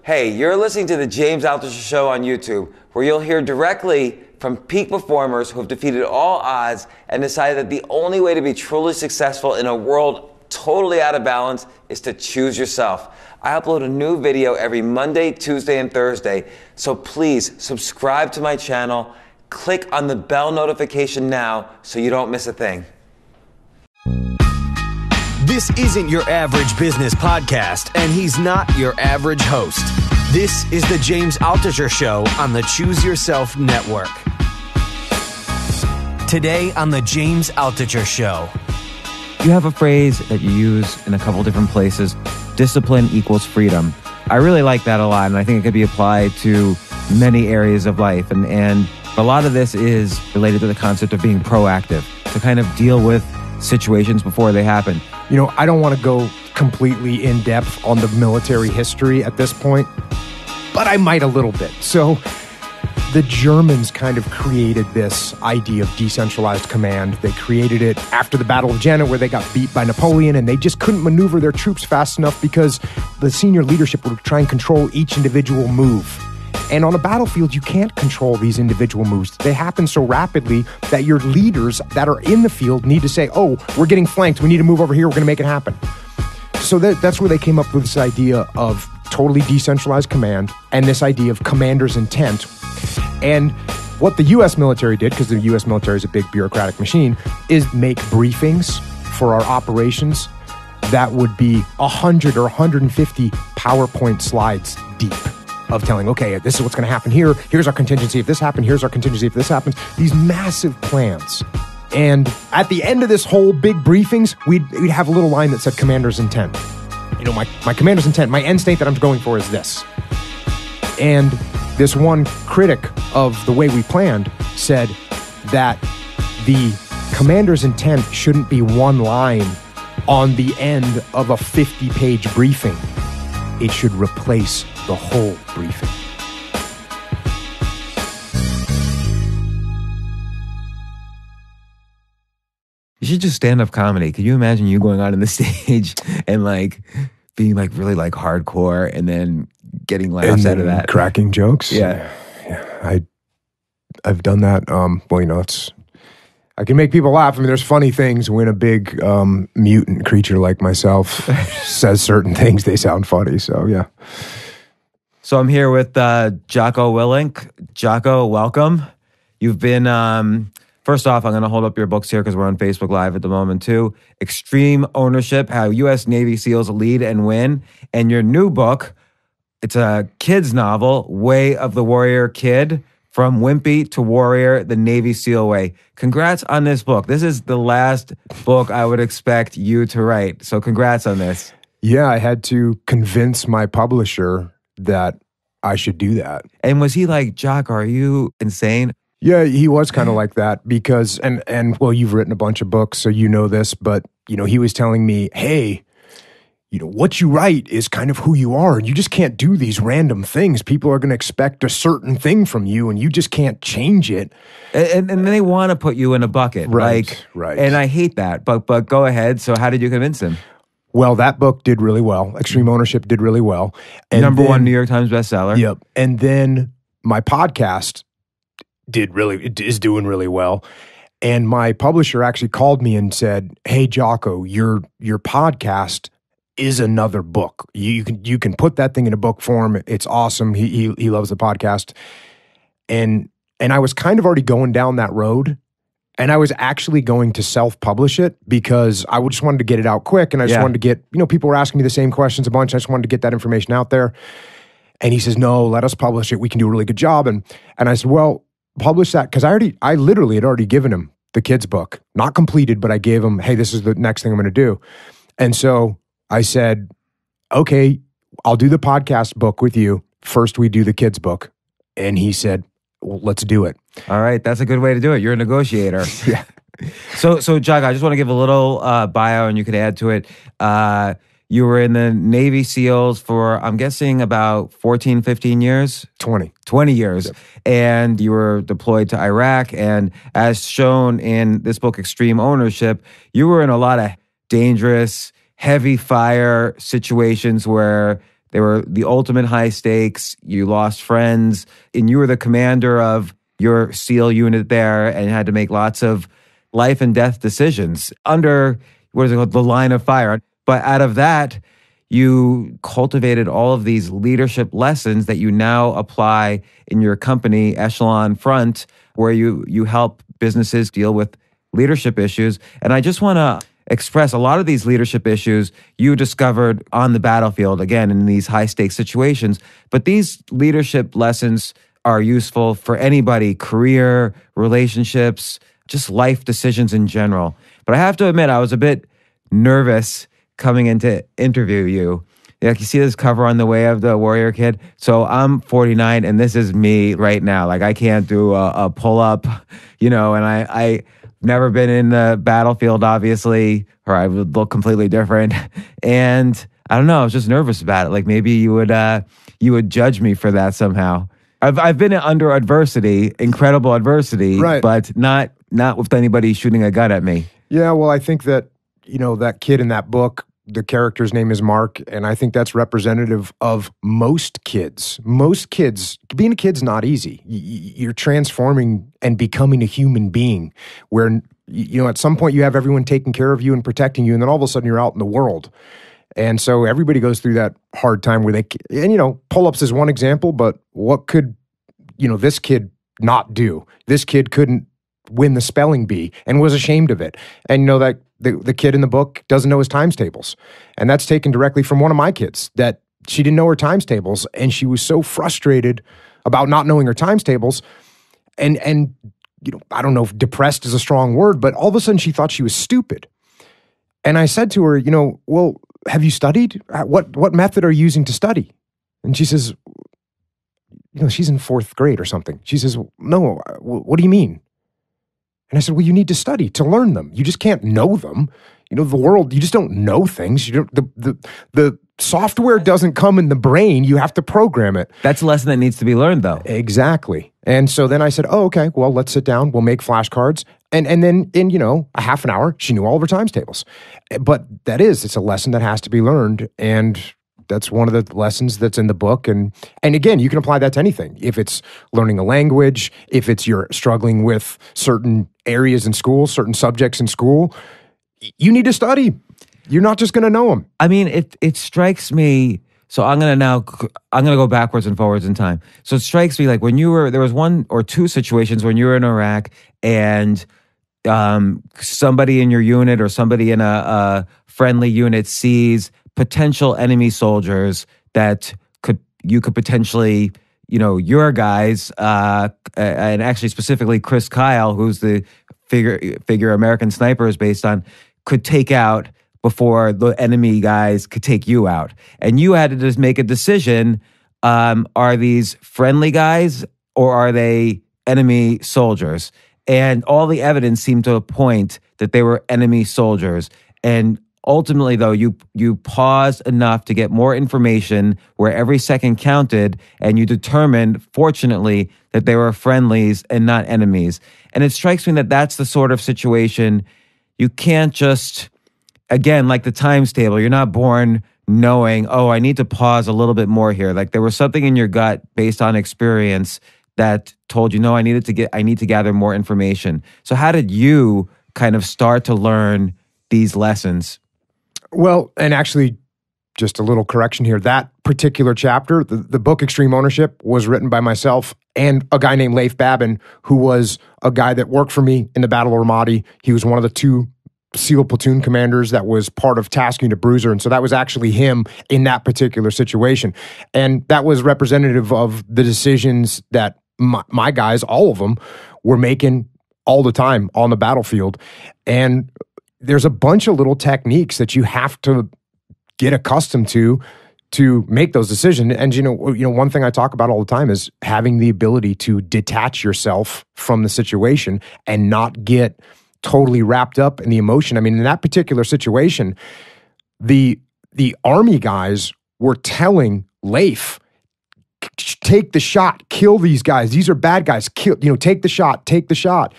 Hey, you're listening to the James Altucher Show on YouTube, where you'll hear directly from peak performers who have defeated all odds and decided that the only way to be truly successful in a world totally out of balance is to choose yourself. I upload a new video every Monday, Tuesday, and Thursday, so please subscribe to my channel, click on the bell notification now so you don't miss a thing. This isn't your average business podcast, and he's not your average host. This is the James Altucher Show on the Choose Yourself Network. Today on the James Altucher Show. You have a phrase that you use in a couple different places, discipline equals freedom. I really like that a lot, and I think it could be applied to many areas of life. And a lot of this is related to the concept of being proactive, to kind of deal with situations before they happen. You know, I don't want to go completely in depth on the military history at this point, but I might a little bit. So the Germans kind of created this idea of decentralized command. They created it after the Battle of Jena, where they got beat by Napoleon, and they just couldn't maneuver their troops fast enough because the senior leadership would try and control each individual move. And on a battlefield, you can't control these individual moves. They happen so rapidly that your leaders that are in the field need to say, oh, we're getting flanked. We need to move over here. We're going to make it happen. So that's where they came up with this idea of totally decentralized command and this idea of commander's intent. And what the U.S. military did, because the U.S. military is a big bureaucratic machine, is make briefings for our operations that would be 100 or 150 PowerPoint slides deep, of telling, okay, this is what's going to happen here. Here's our contingency if this happened. Here's our contingency if this happens. These massive plans. And at the end of this whole big briefings, we'd have a little line that said commander's intent. You know, my commander's intent, my end state that I'm going for is this. And this one critic of the way we planned said that the commander's intent shouldn't be one line on the end of a 50-page briefing. It should replace the whole briefing. You should just stand-up comedy. Could you imagine you going out on the stage and like being like really like hardcore and then getting laughs out of that? Cracking jokes? Yeah. I've done that. Well, you know, I can make people laugh. I mean, there's funny things when a big mutant creature like myself says certain things, they sound funny. So, yeah. So I'm here with Jocko Willink. Jocko, welcome. You've been, first off, I'm going to hold up your books here because we're on Facebook Live at the moment too. Extreme Ownership, How U.S. Navy SEALs Lead and Win. And your new book, it's a kid's novel, Way of the Warrior Kid, From Wimpy to Warrior, the Navy SEAL Way. Congrats on this book. This is the last book I would expect you to write. So congrats on this. Yeah, I had to convince my publisher that I should do that. And was he like, Jock, are you insane? Yeah, he was kind of like that because, and well, you've written a bunch of books, so you know this, but, you know, he was telling me, hey, you know, what you write is kind of who you are, and you just can't do these random things. People are going to expect a certain thing from you, and you just can't change it. And they want to put you in a bucket. Right. And I hate that, but go ahead. So how did you convince him? Well, that book did really well. Extreme Ownership did really well. And Number one New York Times bestseller. Yep. And then my podcast is doing really well. And my publisher actually called me and said, hey, Jocko, your podcast is another book. You can put that thing in a book form. It's awesome. He loves the podcast. And I was kind of already going down that road. And I was actually going to self-publish it because I just wanted to get it out quick. And I just wanted to get, you know, people were asking me the same questions a bunch. I just wanted to get that information out there. And he says, no, let us publish it. We can do a really good job. And I said, well, publish that. Because I literally had already given him the kid's book. Not completed, but I gave him, hey, this is the next thing I'm going to do. And so I said, okay, I'll do the podcast book with you. First, we do the kid's book. And he said, well, let's do it. All right. That's a good way to do it. You're a negotiator. Yeah. So Jocko, I just want to give a little bio and you could add to it. You were in the Navy SEALs for, I'm guessing, about 14, 15 years? 20 years. Yep. And you were deployed to Iraq. And as shown in this book, Extreme Ownership, you were in a lot of dangerous, heavy fire situations where They were the ultimate high stakes. You lost friends, and you were the commander of your SEAL unit there and had to make lots of life and death decisions under, what is it called, the line of fire. But out of that, you cultivated all of these leadership lessons that you now apply in your company, Echelon Front, where you help businesses deal with leadership issues. And I just want to express a lot of these leadership issues you discovered on the battlefield, again, in these high-stakes situations. But these leadership lessons are useful for anybody, career, relationships, just life decisions in general. But I have to admit, I was a bit nervous coming in to interview you. Like, you see this cover on the Way of the Warrior Kid? So I'm 49, and this is me right now. Like, I can't do a pull-up, and I never been in the battlefield, obviously, or I would look completely different. And I don't know, I was just nervous about it. Like, maybe you would judge me for that somehow. I've been under adversity, incredible adversity, right, but not with anybody shooting a gun at me. Yeah, well, I think that, that kid in that book, the character's name is Mark, and I think that's representative of most kids. Most kids, being a kid's not easy. You're transforming and becoming a human being where, at some point you have everyone taking care of you and protecting you, and then all of a sudden you're out in the world. And so everybody goes through that hard time where pull-ups is one example, but what could, this kid not do? This kid couldn't win the spelling bee and was ashamed of it. And that the kid in the book doesn't know his times tables. And that's taken directly from one of my kids, that she didn't know her times tables, and she was so frustrated about not knowing her times tables. And I don't know if depressed is a strong word, but all of a sudden she thought she was stupid. And I said to her, well, have you studied? What method are you using to study? And she says, she's in 4th grade or something. She says, no, what do you mean? And I said, well, you need to study to learn them. You just can't know them. The world, you just don't know things. The software doesn't come in the brain. You have to program it. That's a lesson that needs to be learned, though. Exactly. And so then I said, oh, okay, well, let's sit down. We'll make flashcards. And then in, a half an hour, she knew all of her times tables. But it's a lesson that has to be learned. And that's one of the lessons that's in the book. And again, you can apply that to anything. If it's learning a language, if it's you're struggling with certain areas in school, certain subjects in school, you need to study. You're not just going to know them. I mean, it strikes me. So I'm going to go backwards and forwards in time. So it strikes me like there was one or two situations when you were in Iraq and somebody in your unit or somebody in a friendly unit sees potential enemy soldiers that you could potentially, your guys, and actually specifically Chris Kyle, who's the figure American Sniper is based on, could take out before the enemy guys could take you out. And you had to just make a decision, are these friendly guys or are they enemy soldiers? And all the evidence seemed to point that they were enemy soldiers. And ultimately, though, you paused enough to get more information where every second counted, and you determined, fortunately, that they were friendlies and not enemies. And it strikes me that that's the sort of situation you can't just, again, like the times table, you're not born knowing, oh, I need to pause a little bit more here. Like there was something in your gut based on experience that told you, no, I need to gather more information. So how did you kind of start to learn these lessons? Well, and actually, just a little correction here. That particular chapter, the book Extreme Ownership, was written by myself and a guy named Leif Babin, who was a guy that worked for me in the Battle of Ramadi. He was one of the 2 SEAL platoon commanders that was part of Task Unit Bruiser. And so that was actually him in that particular situation. And that was representative of the decisions that my guys, all of them, were making all the time on the battlefield. And there's a bunch of little techniques that you have to get accustomed to make those decisions. And one thing I talk about all the time is having the ability to detach yourself from the situation and not get totally wrapped up in the emotion. I mean, in that particular situation, the Army guys were telling Leif, take the shot, kill these guys. These are bad guys. Kill, take the shot, take the shot.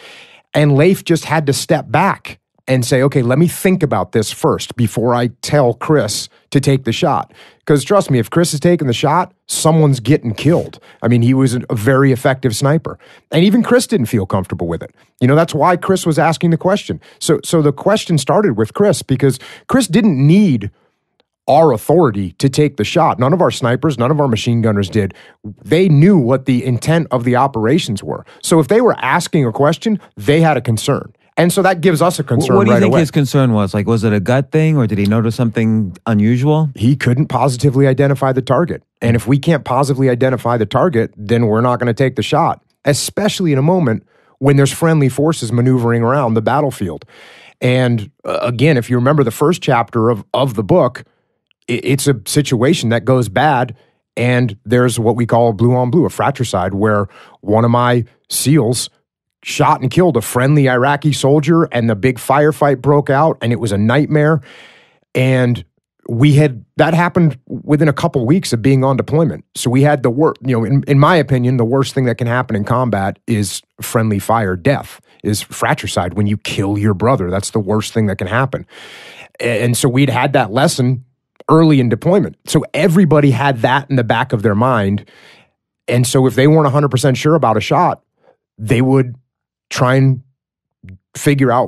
And Leif just had to step back and say, okay, let me think about this first before I tell Chris to take the shot. Because trust me, if Chris is taking the shot, someone's getting killed. I mean, he was a very effective sniper. And even Chris didn't feel comfortable with it. That's why Chris was asking the question. So the question started with Chris because Chris didn't need our authority to take the shot. None of our snipers, none of our machine gunners did. They knew what the intent of the operations were. So if they were asking a question, they had a concern. And so that gives us a concern right away. What do you think his concern was? Like, was it a gut thing or did he notice something unusual? He couldn't positively identify the target. And if we can't positively identify the target, then we're not going to take the shot, especially in a moment when there's friendly forces maneuvering around the battlefield. And again, if you remember the first chapter of the book, it's a situation that goes bad, and there's what we call a blue on blue, a fratricide, where one of my SEALs shot and killed a friendly Iraqi soldier, and the big firefight broke out, and it was a nightmare. And that happened within a couple weeks of being on deployment. So we had the worst, in my opinion, the worst thing that can happen in combat is friendly fire death, is fratricide. When you kill your brother, that's the worst thing that can happen. And so we'd had that lesson early in deployment. So everybody had that in the back of their mind. And so if they weren't 100% sure about a shot, they would try and figure out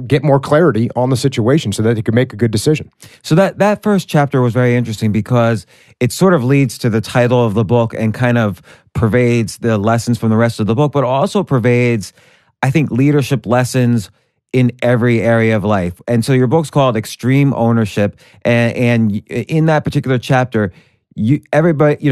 get more clarity on the situation so that they could make a good decision. So that first chapter was very interesting because it sort of leads to the title of the book and kind of pervades the lessons from the rest of the book, but also pervades, I think, leadership lessons in every area of life. And so your book's called Extreme Ownership. And in that particular chapter, everybody,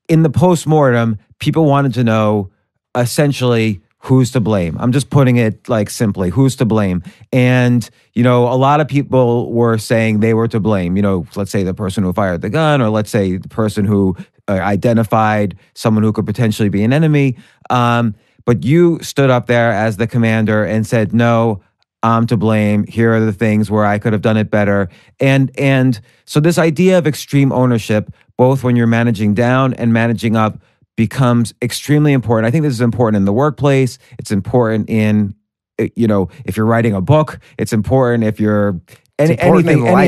in the postmortem, people wanted to know essentially who's to blame. I'm just putting it like simply, who's to blame? And, a lot of people were saying they were to blame. Let's say the person who fired the gun, or let's say the person who identified someone who could potentially be an enemy. But you stood up there as the commander and said, no, I'm to blame. Here are the things where I could have done it better. And so this idea of extreme ownership, both when you're managing down and managing up, becomes extremely important. I think this is important in the workplace. It's important in, if you're writing a book. It's important if you're any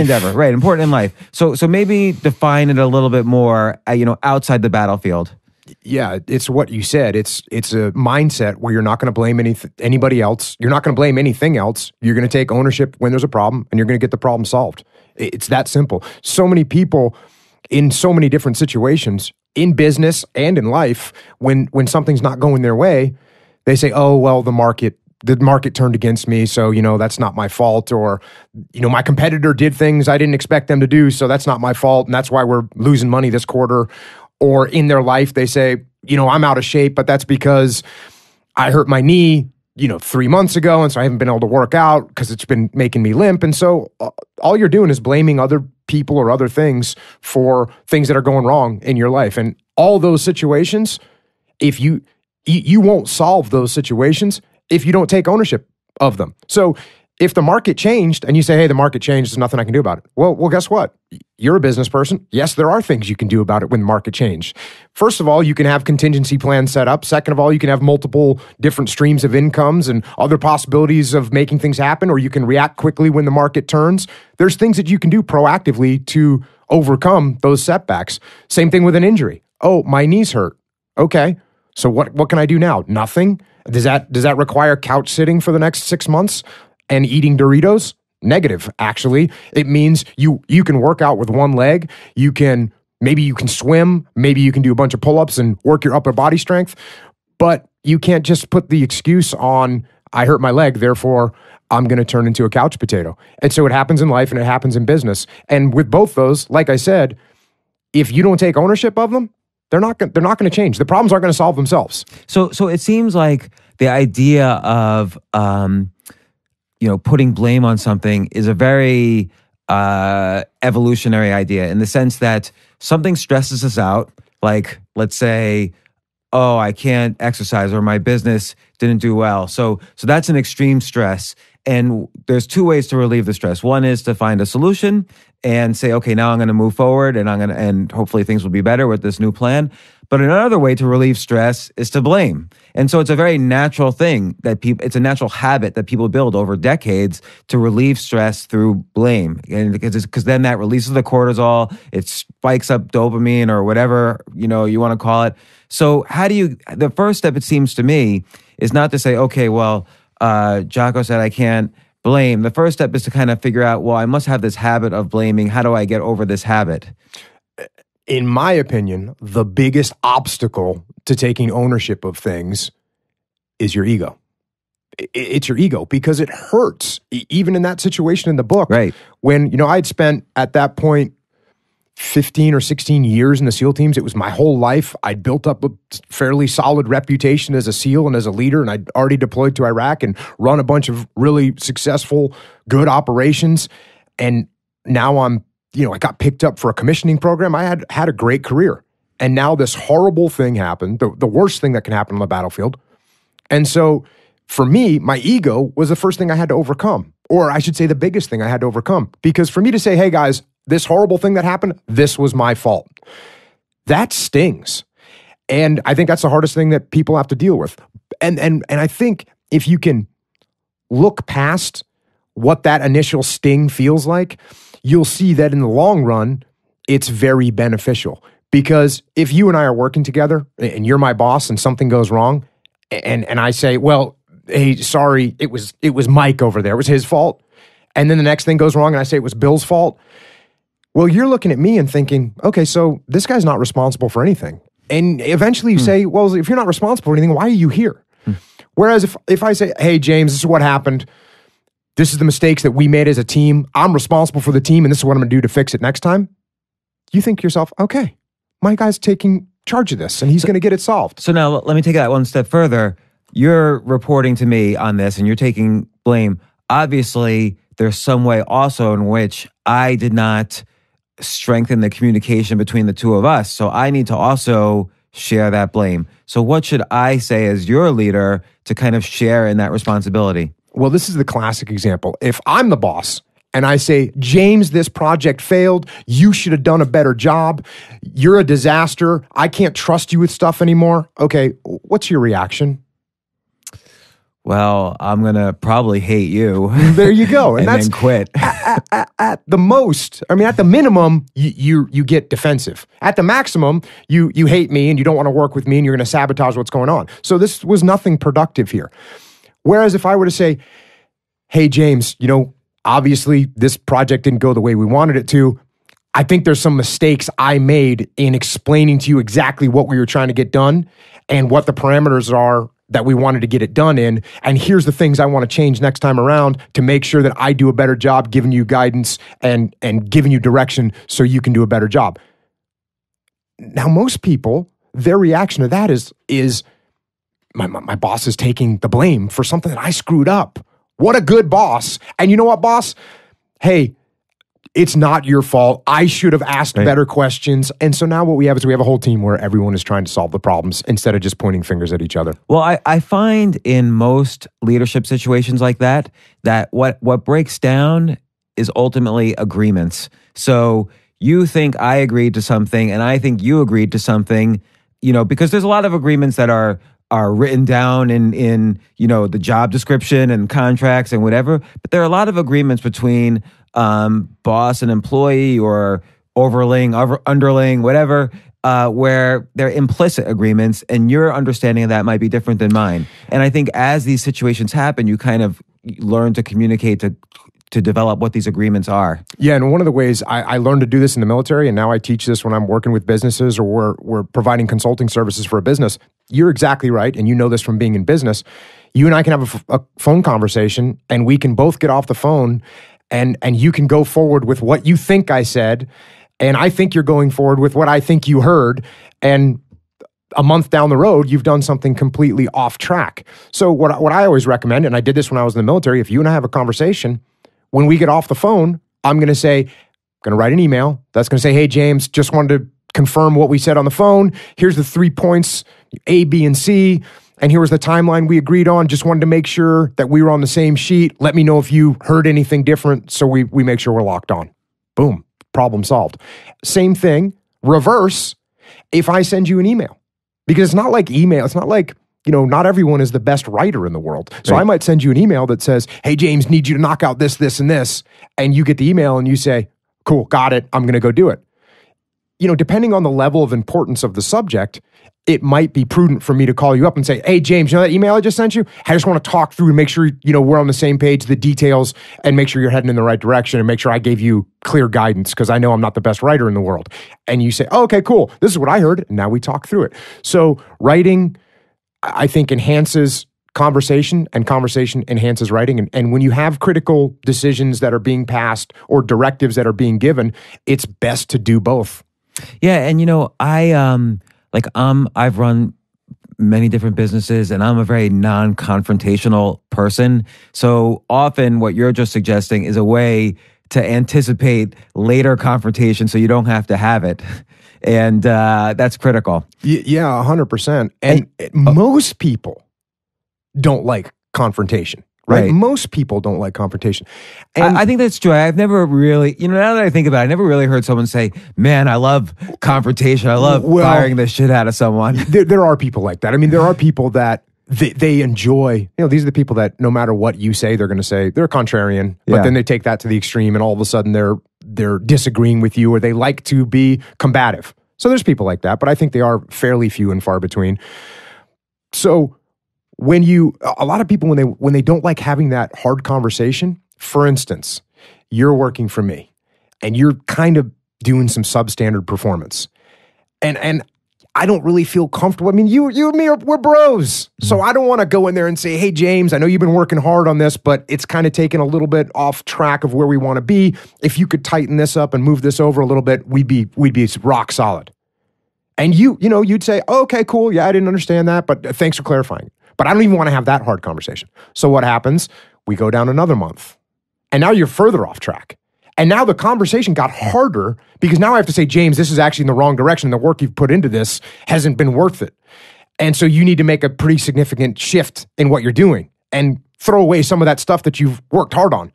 endeavor, right? Important in life. So maybe define it a little bit more, outside the battlefield. Yeah, it's what you said. It's a mindset where you're not going to blame anybody else. You're not going to blame anything else. You're going to take ownership when there's a problem, and you're going to get the problem solved. It's that simple. So many people in so many different situations, in business and in life, when something's not going their way, they say, oh, well, the market turned against me, so, that's not my fault. Or, my competitor did things I didn't expect them to do, so that's not my fault, and that's why we're losing money this quarter. Or in their life, they say, I'm out of shape, but that's because I hurt my knee, 3 months ago, and so I haven't been able to work out because it's been making me limp. And so all you're doing is blaming other people or other things for things that are going wrong in your life. And all those situations, if you won't solve those situations if you don't take ownership of them. So if the market changed and you say, hey, the market changed, there's nothing I can do about it. Well, guess what? You're a business person. Yes, there are things you can do about it when the market changed. First of all, you can have contingency plans set up. Second of all, you can have multiple different streams of incomes and other possibilities of making things happen, or you can react quickly when the market turns. There's things that you can do proactively to overcome those setbacks. Same thing with an injury. Oh, my knee's hurt. Okay, so what can I do now? Nothing? Does that require couch sitting for the next 6 months? And eating Doritos? Negative, actually. It means you can work out with one leg. Maybe you can swim. Maybe you can do a bunch of pull-ups and work your upper body strength. But you can't just put the excuse on, I hurt my leg, therefore I'm going to turn into a couch potato. And so it happens in life and it happens in business. And with both those, like I said, if you don't take ownership of them, they're not going to change. The problems aren't going to solve themselves. So it seems like the idea of putting blame on something is a very evolutionary idea in the sense that something stresses us out. Like, let's say, oh, I can't exercise or my business didn't do well. So that's an extreme stress. And there's two ways to relieve the stress. One is to find a solution, and say, okay, now I'm going to move forward and hopefully things will be better with this new plan. But another way to relieve stress is to blame. And so it's a very natural thing it's a natural habit that people build over decades to relieve stress through blame. And because then that releases the cortisol, it spikes up dopamine or whatever, you want to call it. So the first step, it seems to me, is not to say, okay, well, Jocko said I can't blame. The first step is to kind of figure out, well, I must have this habit of blaming. How do I get over this habit? In my opinion, the biggest obstacle to taking ownership of things is your ego. It's your ego, because it hurts. Even in that situation in the book, right? When, I'd spent at that point 15 or 16 years in the SEAL teams. It was my whole life. I'd built up a fairly solid reputation as a SEAL and as a leader, and I'd already deployed to Iraq and run a bunch of really successful, good operations. And now I got picked up for a commissioning program. I had a great career. And now this horrible thing happened, the worst thing that can happen on the battlefield. And so for me, my ego was the first thing I had to overcome. Or I should say the biggest thing I had to overcome. Because for me to say, hey guys, this horrible thing that happened, this was my fault, that stings. And I think that's the hardest thing that people have to deal with. And I think if you can look past what that initial sting feels like, you'll see that in the long run, it's very beneficial. Because if you and I are working together and you're my boss and something goes wrong, and I say, well, hey, sorry, it was Mike over there, it was his fault. And then the next thing goes wrong and I say it was Bill's fault. Well, you're looking at me and thinking, okay, so this guy's not responsible for anything. And eventually you say, well, if you're not responsible for anything, why are you here? Whereas if I say, hey, James, this is what happened. This is the mistakes that we made as a team. I'm responsible for the team, and this is what I'm going to do to fix it next time. You think to yourself, okay, my guy's taking charge of this, and he's going to get it solved. So now let me take that one step further. You're reporting to me on this, and you're taking blame. Obviously, there's some way also in which I did not strengthen the communication between the two of us. So I need to also share that blame. So what should I say as your leader to kind of share in that responsibility? Well, this is the classic example. If I'm the boss and I say, James, this project failed, you should have done a better job, you're a disaster, I can't trust you with stuff anymore. Okay, what's your reaction? Well, I'm going to probably hate you. There you go. And then quit. At the most, at the minimum, you get defensive. At the maximum, you hate me and you don't want to work with me and you're going to sabotage what's going on. So this was nothing productive here. Whereas if I were to say, hey, James, obviously this project didn't go the way we wanted it to. I think there's some mistakes I made in explaining to you exactly what we were trying to get done and what the parameters are that we wanted to get it done in. And here's the things I want to change next time around to make sure that I do a better job giving you guidance and giving you direction so you can do a better job. Now, most people, their reaction to that is my boss is taking the blame for something that I screwed up. What a good boss. And you know what, boss? Hey, it's not your fault. I should have asked better questions. And so now what we have is we have a whole team where everyone is trying to solve the problems instead of just pointing fingers at each other. Well, I find in most leadership situations like that what breaks down is ultimately agreements. So you think I agreed to something and I think you agreed to something, because there's a lot of agreements that are written down in the job description and contracts and whatever. But there are a lot of agreements between boss and employee or underling, whatever, where they're implicit agreements and your understanding of that might be different than mine. And I think as these situations happen, you kind of learn to communicate to develop what these agreements are. Yeah, and one of the ways I learned to do this in the military, and now I teach this when I'm working with businesses or we're providing consulting services for a business. You're exactly right, and you know this from being in business. You and I can have a phone conversation, and we can both get off the phone, and you can go forward with what you think I said, and I think you're going forward with what I think you heard, and a month down the road, you've done something completely off track. So what I always recommend, and I did this when I was in the military, if you and I have a conversation, when we get off the phone, I'm going to write an email that's going to say, hey, James, just wanted to confirm what we said on the phone. Here's the 3 points, A, B, and C. And here was the timeline we agreed on. Just wanted to make sure that we were on the same sheet. Let me know if you heard anything different so we make sure we're locked on. Boom. problem solved. Same thing, reverse, if I send you an email. Because it's not like email, it's not like, not everyone is the best writer in the world. So Right. I might send you an email that says, hey, James, need you to knock out this, this, and this. And you get the email and you say, cool, got it, I'm going to go do it. Depending on the level of importance of the subject, it might be prudent for me to call you up and say, hey, James, that email I just sent you? I just want to talk through and make sure, we're on the same page, the details, and make sure you're heading in the right direction and make sure I gave you clear guidance because I know I'm not the best writer in the world. And you say, oh, okay, cool. This is what I heard. And now we talk through it. So writing, I think, enhances conversation and conversation enhances writing. And when you have critical decisions that are being passed or directives that are being given, it's best to do both. Yeah, and I've run many different businesses and I'm a very non-confrontational person. So often what you're just suggesting is a way to anticipate later confrontation so you don't have to have it. And that's critical. Yeah, 100%. And most people don't like confrontation. Right? Most people don't like confrontation. And I think that's true. I've never really, now that I think about it, I never really heard someone say, man, I love confrontation. I love firing the shit out of someone. There are people like that. I mean, there are people that they enjoy, these are the people that no matter what you say, they're going to say they're contrarian, but then they take that to the extreme and all of a sudden they're disagreeing with you or they like to be combative. So there's people like that, but I think they are fairly few and far between. So a lot of people, when they don't like having that hard conversation, for instance, you're working for me and you're kind of doing some substandard performance and I don't really feel comfortable. I mean, you and me, we're bros. So I don't want to go in there and say, hey, James, I know you've been working hard on this, but it's kind of taken a little bit off track of where we want to be. If you could tighten this up and move this over a little bit, we'd be rock solid. And you'd say, oh, okay, cool. Yeah, I didn't understand that, but thanks for clarifying. But I don't even want to have that hard conversation. So what happens? We go down another month. And now you're further off track. And now the conversation got harder because now I have to say, James, this is actually in the wrong direction. The work you've put into this hasn't been worth it. And so you need to make a pretty significant shift in what you're doing and throw away some of that stuff that you've worked hard on.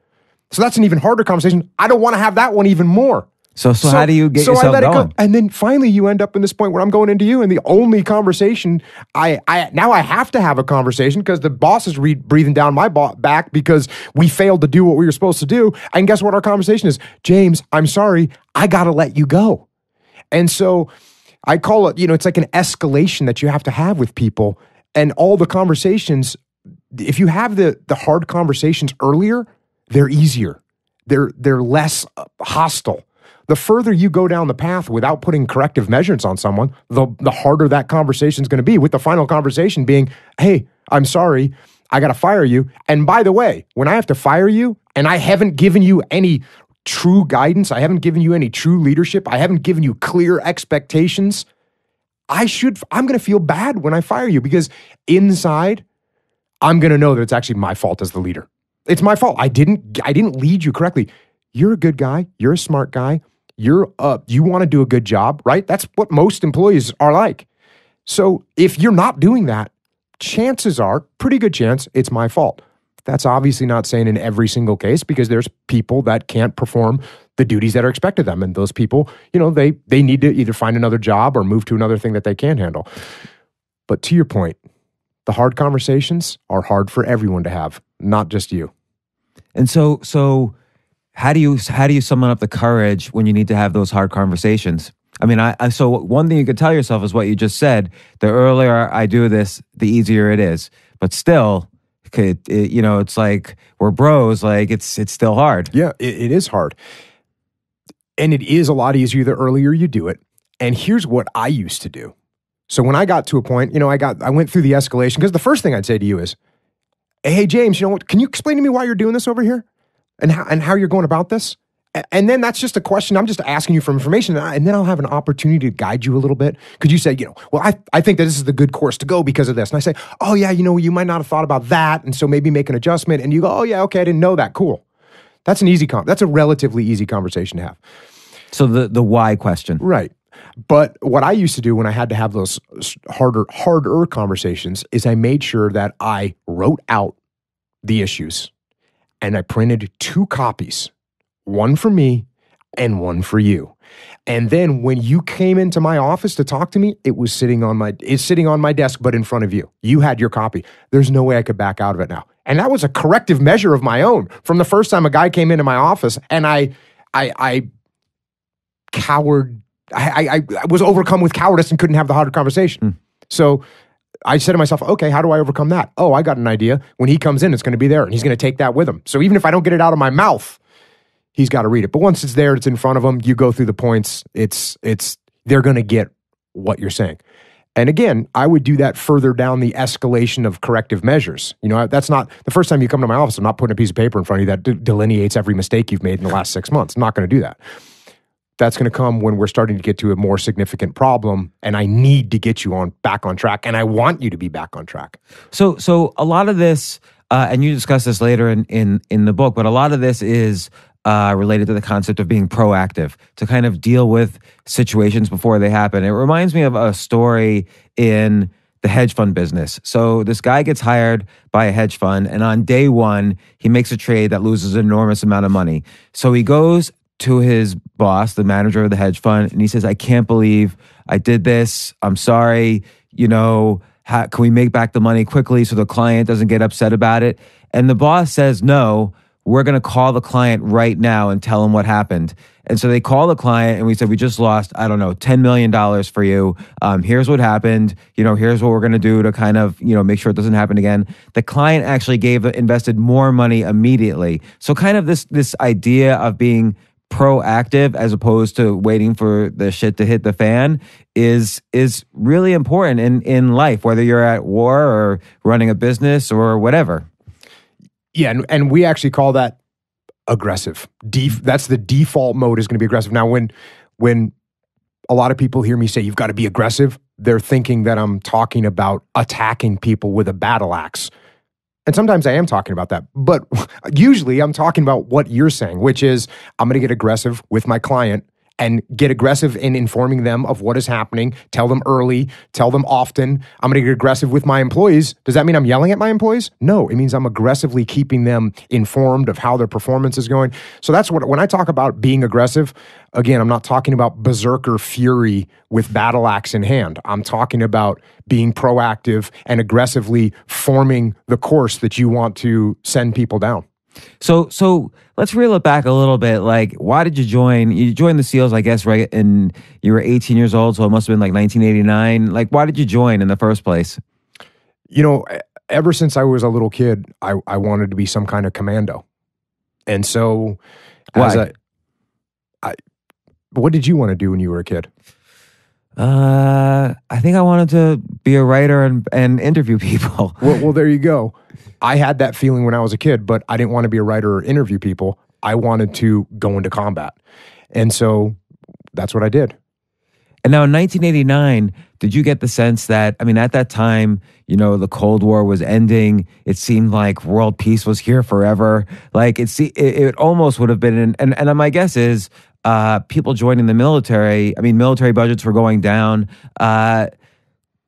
So that's an even harder conversation. I don't want to have that one even more. So how do you get yourself going? And then finally you end up in this point where I'm going into you and the only conversation, I have to have a conversation because the boss is breathing down my back because we failed to do what we were supposed to do. And guess what our conversation is? James, I'm sorry, I got to let you go. And so I call it, it's like an escalation that you have to have with people. And all the conversations, if you have the hard conversations earlier, they're easier. They're less hostile. The further you go down the path without putting corrective measures on someone, the harder that conversation is going to be, with the final conversation being, hey, I'm sorry, I got to fire you. And by the way, when I have to fire you and I haven't given you any true guidance, I haven't given you any true leadership, I haven't given you clear expectations, I'm going to feel bad when I fire you because inside, I'm going to know that it's actually my fault as the leader. It's my fault. I didn't lead you correctly. You're a good guy. You're a smart guy. You want to do a good job, right? That's what most employees are like. So if you're not doing that, chances are, pretty good chance, it's my fault. That's obviously not saying in every single case because there's people that can't perform the duties that are expected of them. And those people, they need to either find another job or move to another thing that they can handle. But to your point, the hard conversations are hard for everyone to have, not just you. And so how do you summon up the courage when you need to have those hard conversations? I mean, so one thing you could tell yourself is what you just said. The earlier I do this, the easier it is. But still, it's like we're bros. Like it's still hard. Yeah, it is hard, and it is a lot easier the earlier you do it. And here's what I used to do. So when I got to a point, I went through the escalation because the first thing I'd say to you is, "Hey James, can you explain to me why you're doing this over here, and how you're going about this?" And then that's just a question. I'm just asking you for information, and then I'll have an opportunity to guide you a little bit. Because you say, well, I think that this is the good course to go because of this. And I say, oh yeah, you might not have thought about that, and so maybe make an adjustment. And you go, oh yeah, okay, I didn't know that. Cool. That's that's a relatively easy conversation to have. So the why question, right? But what I used to do when I had to have those harder conversations is I made sure that I wrote out the issues, and I printed 2 copies. One for me and one for you. And then when you came into my office to talk to me, it's sitting on my desk, but in front of you. You had your copy. There's no way I could back out of it now. And that was a corrective measure of my own. From the first time a guy came into my office and I cowered, I was overcome with cowardice and couldn't have the harder conversation. So I said to myself, okay, how do I overcome that? Oh, I got an idea. When he comes in, it's going to be there and he's going to take that with him. So even if I don't get it out of my mouth, he's got to read it. But once it's there, it's in front of him, you go through the points, they're going to get what you're saying. And again, I would do that further down the escalation of corrective measures. You know, that's not the first time you come to my office, I'm not putting a piece of paper in front of you that delineates every mistake you've made in the last 6 months. I'm not going to do that. That's going to come when we're starting to get to a more significant problem, and I need to get you back on track, and I want you to be back on track. So a lot of this, and you discuss this later in the book, but a lot of this is related to the concept of being proactive, to kind of deal with situations before they happen. It reminds me of a story in the hedge fund business. So this guy gets hired by a hedge fund, and on day one, he makes a trade that loses an enormous amount of money. So he goes to his boss, the manager of the hedge fund, and he says, I can't believe I did this. I'm sorry. You know, can we make back the money quickly so the client doesn't get upset about it? And the boss says, no, we're going to call the client right now and tell him what happened. And so they call the client and we said, we just lost, I don't know, $10 million for you. Here's what happened. You know, here's what we're going to do to kind of, you know, make sure it doesn't happen again. The client actually invested more money immediately. So kind of this idea of being proactive as opposed to waiting for the shit to hit the fan is really important in life, whether you're at war or running a business or whatever. Yeah, and we actually call that aggressive. That's the default mode, is going to be aggressive. Now, when a lot of people hear me say you've got to be aggressive, they're thinking that I'm talking about attacking people with a battle axe. And sometimes I am talking about that. But usually I'm talking about what you're saying, which is I'm going to get aggressive with my client and get aggressive in informing them of what is happening, tell them early, tell them often. I'm going to get aggressive with my employees. Does that mean I'm yelling at my employees? No, it means I'm aggressively keeping them informed of how their performance is going. So that's when I talk about being aggressive, again, I'm not talking about berserker fury with battle axe in hand. I'm talking about being proactive and aggressively forming the course that you want to send people down. So let's reel it back a little bit. Like, why did you join? You joined the SEALs, I guess, right? And you were 18 years old, so it must have been like 1989. Like, why did you join in the first place? You know, ever since I was a little kid, I wanted to be some kind of commando. And so, why? What did you want to do when you were a kid? I think I wanted to be a writer and interview people. Well, there you go. I had that feeling when I was a kid, but I didn't want to be a writer or interview people. I wanted to go into combat. And so that's what I did. And now in 1989, did you get the sense that, I mean, at that time, you know, the Cold War was ending. It seemed like world peace was here forever. Like it almost would have been, and my guess is people joining the military, I mean, military budgets were going down.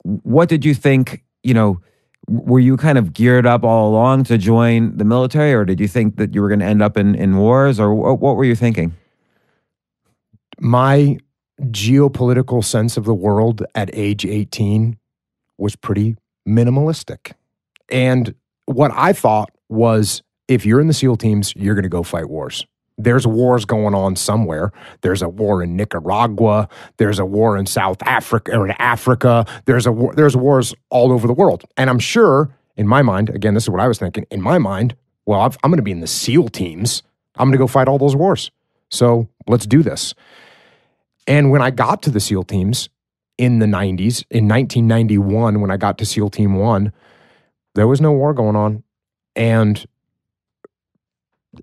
What did you think, you know, were you kind of geared up all along to join the military, or did you think that you were going to end up in wars, or what were you thinking? My geopolitical sense of the world at age 18 was pretty minimalistic. And what I thought was, if you're in the SEAL teams, you're going to go fight wars. There's wars going on somewhere. There's a war in Nicaragua. There's a war in South Africa or in Africa. There's wars all over the world. And I'm sure, in my mind, again, this is what I was thinking, in my mind, well, I'm going to be in the SEAL teams. I'm going to go fight all those wars. So let's do this. And when I got to the SEAL teams in the 90s, in 1991, when I got to SEAL Team 1, there was no war going on. And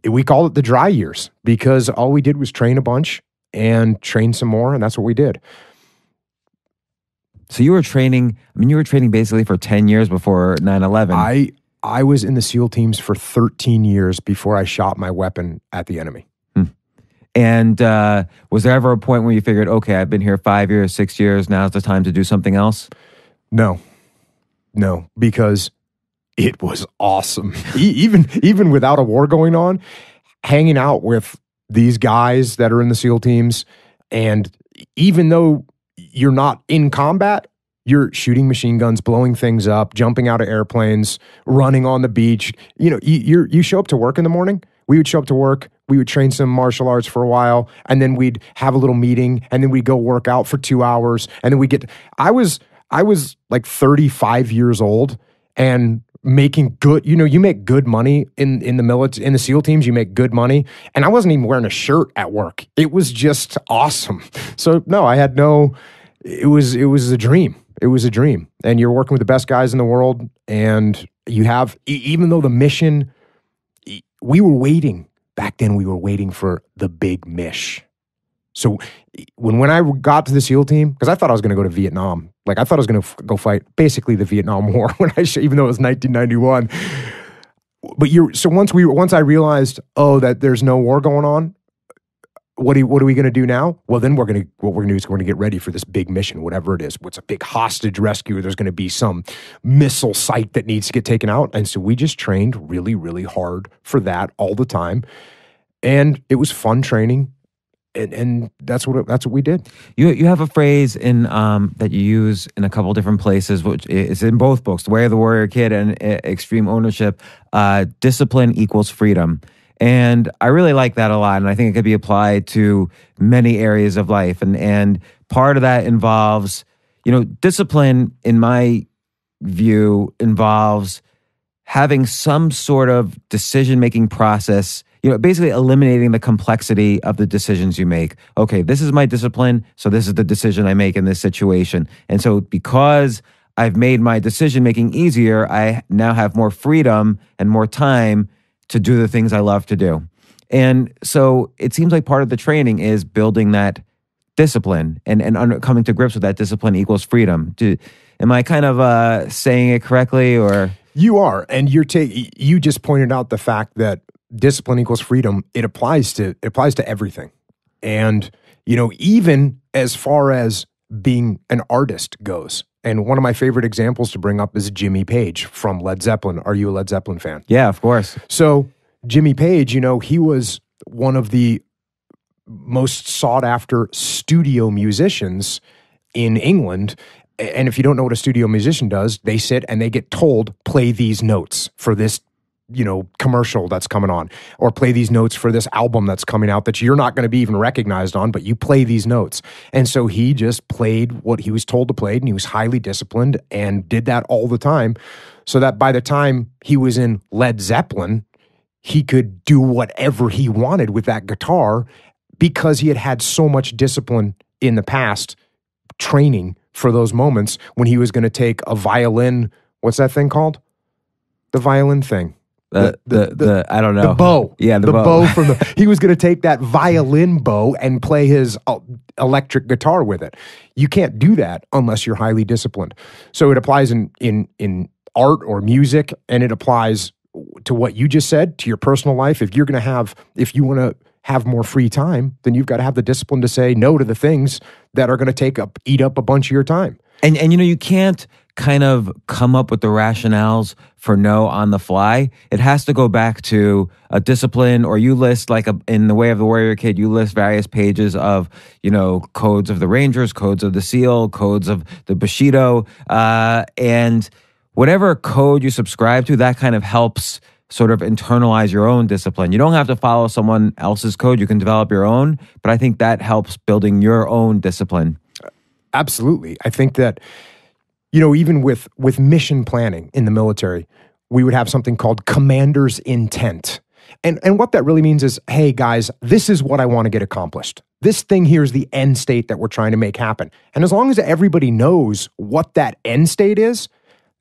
we call it the dry years because all we did was train a bunch and train some more, and that's what we did. So you were training, I mean, you were training basically for 10 years before 9/11. I was in the SEAL teams for 13 years before I shot my weapon at the enemy. And was there ever a point where you figured, okay, I've been here 5 years, 6 years, now's the time to do something else? No, because it was awesome. Even without a war going on, hanging out with these guys that are in the SEAL teams, and even though you're not in combat, you're shooting machine guns, blowing things up, jumping out of airplanes, running on the beach. You know, you show up to work in the morning. We would show up to work. We would train some martial arts for a while, and then we'd have a little meeting, and then we'd go work out for 2 hours, and then we get. I was like 35 years old and making good. You know, you make good money in the military, in the SEAL teams. You make good money, and I wasn't even wearing a shirt at work. It was just awesome. So no, I had no. It was a dream. It was a dream, and you're working with the best guys in the world, and you have, even though the mission, we were waiting back then. We were waiting for the big mish. So when I got to the SEAL team, because I thought I was going to go to Vietnam, like I thought I was going to go fight basically the Vietnam War even though it was 1991. But once I realized, that there's no war going on. What are we going to do now? Well, then what we're going to do is we're going to get ready for this big mission, whatever it is. What's a big hostage rescue? There's going to be some missile site that needs to get taken out. And so we just trained really, really hard for that all the time. And it was fun training. And that's what we did. You have a phrase in that you use in a couple different places, which is in both books, The Way of the Warrior Kid and Extreme Ownership. Discipline equals freedom. And I really like that a lot, and I think it could be applied to many areas of life. And part of that involves, discipline, in my view, involves having some sort of decision-making process, basically eliminating the complexity of the decisions you make. Okay, this is my discipline, so this is the decision I make in this situation. And so because I've made my decision-making easier, I now have more freedom and more time to do the things I love to do. And so it seems like part of the training is building that discipline and coming to grips with that discipline equals freedom. Am I kind of saying it correctly, or? You are, and you just pointed out the fact that discipline equals freedom. It applies to everything. And, even as far as being an artist goes. And one of my favorite examples to bring up is Jimmy Page from Led Zeppelin. Are you a Led Zeppelin fan? Yeah, of course. So Jimmy Page, he was one of the most sought after studio musicians in England. And if you don't know what a studio musician does, they sit and they get told, play these notes for this commercial that's coming on, or play these notes for this album that's coming out that you're not going to be even recognized on, but you play these notes. And so he just played what he was told to play, and he was highly disciplined and did that all the time, so that by the time he was in Led Zeppelin, he could do whatever he wanted with that guitar because he had had so much discipline in the past, training for those moments when he was going to take a violin. What's that thing called? The violin thing. I don't know. The bow. Yeah, the bow from he was going to take that violin bow and play his electric guitar with it. You can't do that unless you're highly disciplined. So it applies in art or music, and it applies to what you just said, to your personal life. If you want to have more free time, then you've got to have the discipline to say no to the things that are going to eat up a bunch of your time. And you can't kind of come up with the rationales for no on the fly. It has to go back to a discipline, or you list, like in The Way of the Warrior Kid, you list various pages of, codes of the Rangers, codes of the SEAL, codes of the Bushido, and whatever code you subscribe to, that kind of helps sort of internalize your own discipline. You don't have to follow someone else's code. You can develop your own, but I think that helps building your own discipline. Absolutely. I think that, even with mission planning in the military, we would have something called commander's intent. And what that really means is, hey, guys, this is what I want to get accomplished. This thing here is the end state that we're trying to make happen. And as long as everybody knows what that end state is,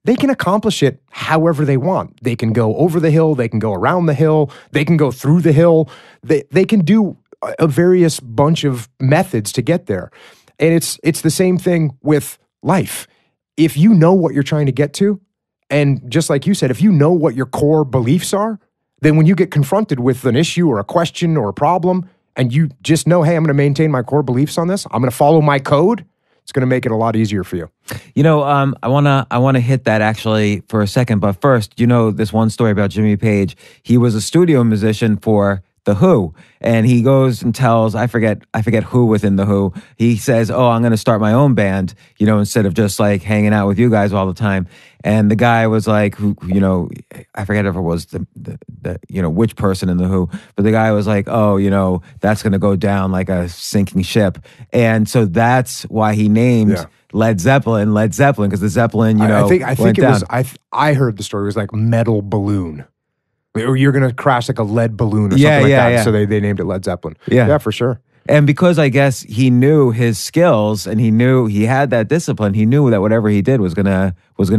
they can accomplish it however they want. They can go over the hill. They can go around the hill. They can go through the hill. They can do a various bunch of methods to get there. And it's the same thing with life. If you know what you're trying to get to, and just like you said, if you know what your core beliefs are, then when you get confronted with an issue or a question or a problem, and you just know, hey, I'm going to maintain my core beliefs on this, I'm going to follow my code, it's going to make it a lot easier for you. I wanna hit that actually for a second, but first, this one story about Jimmy Page. He was a studio musician for the Who, and he goes and tells, I forget who within the Who. He says, "Oh, I'm going to start my own band, instead of just like hanging out with you guys all the time." And the guy was like, who, I forget if it was the which person in the Who, but the guy was like, "Oh, that's going to go down like a sinking ship," and so that's why he named Led Zeppelin, because the Zeppelin, I think went it down. was. I heard the story was like metal balloon. Or you're going to crash like a lead balloon or something like that. Yeah. So they named it Led Zeppelin. Yeah. Yeah, for sure. And because I guess he knew his skills and he knew he had that discipline, he knew that whatever he did was gonna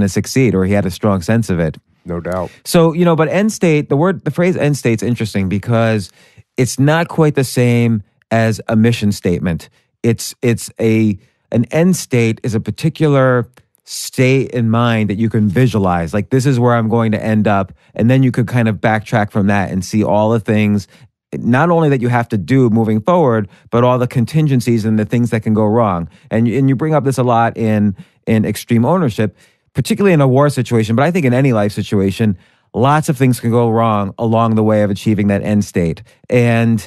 succeed, or he had a strong sense of it. No doubt. So, but end state, the phrase end state's interesting because it's not quite the same as a mission statement. An end state is a particular state in mind that you can visualize. Like, this is where I'm going to end up. And then you could kind of backtrack from that and see all the things, not only that you have to do moving forward, but all the contingencies and the things that can go wrong. And you bring up this a lot in extreme ownership, particularly in a war situation, but I think in any life situation, lots of things can go wrong along the way of achieving that end state. And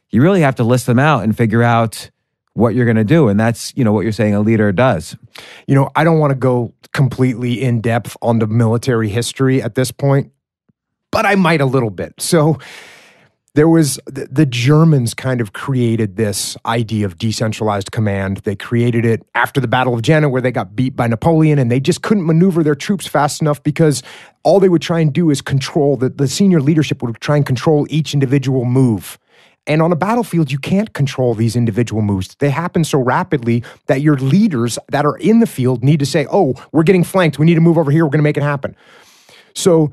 you really have to list them out and figure out what you're going to do. And that's, what you're saying a leader does. I don't want to go completely in depth on the military history at this point, but I might a little bit. So there was, the Germans kind of created this idea of decentralized command. They created it after the Battle of Jena, where they got beat by Napoleon, and they just couldn't maneuver their troops fast enough because all they would try and do is control, the senior leadership would try and control each individual move. And on a battlefield, you can't control these individual moves. They happen so rapidly that your leaders that are in the field need to say, "Oh, we're getting flanked. We need to move over here. We're going to make it happen." So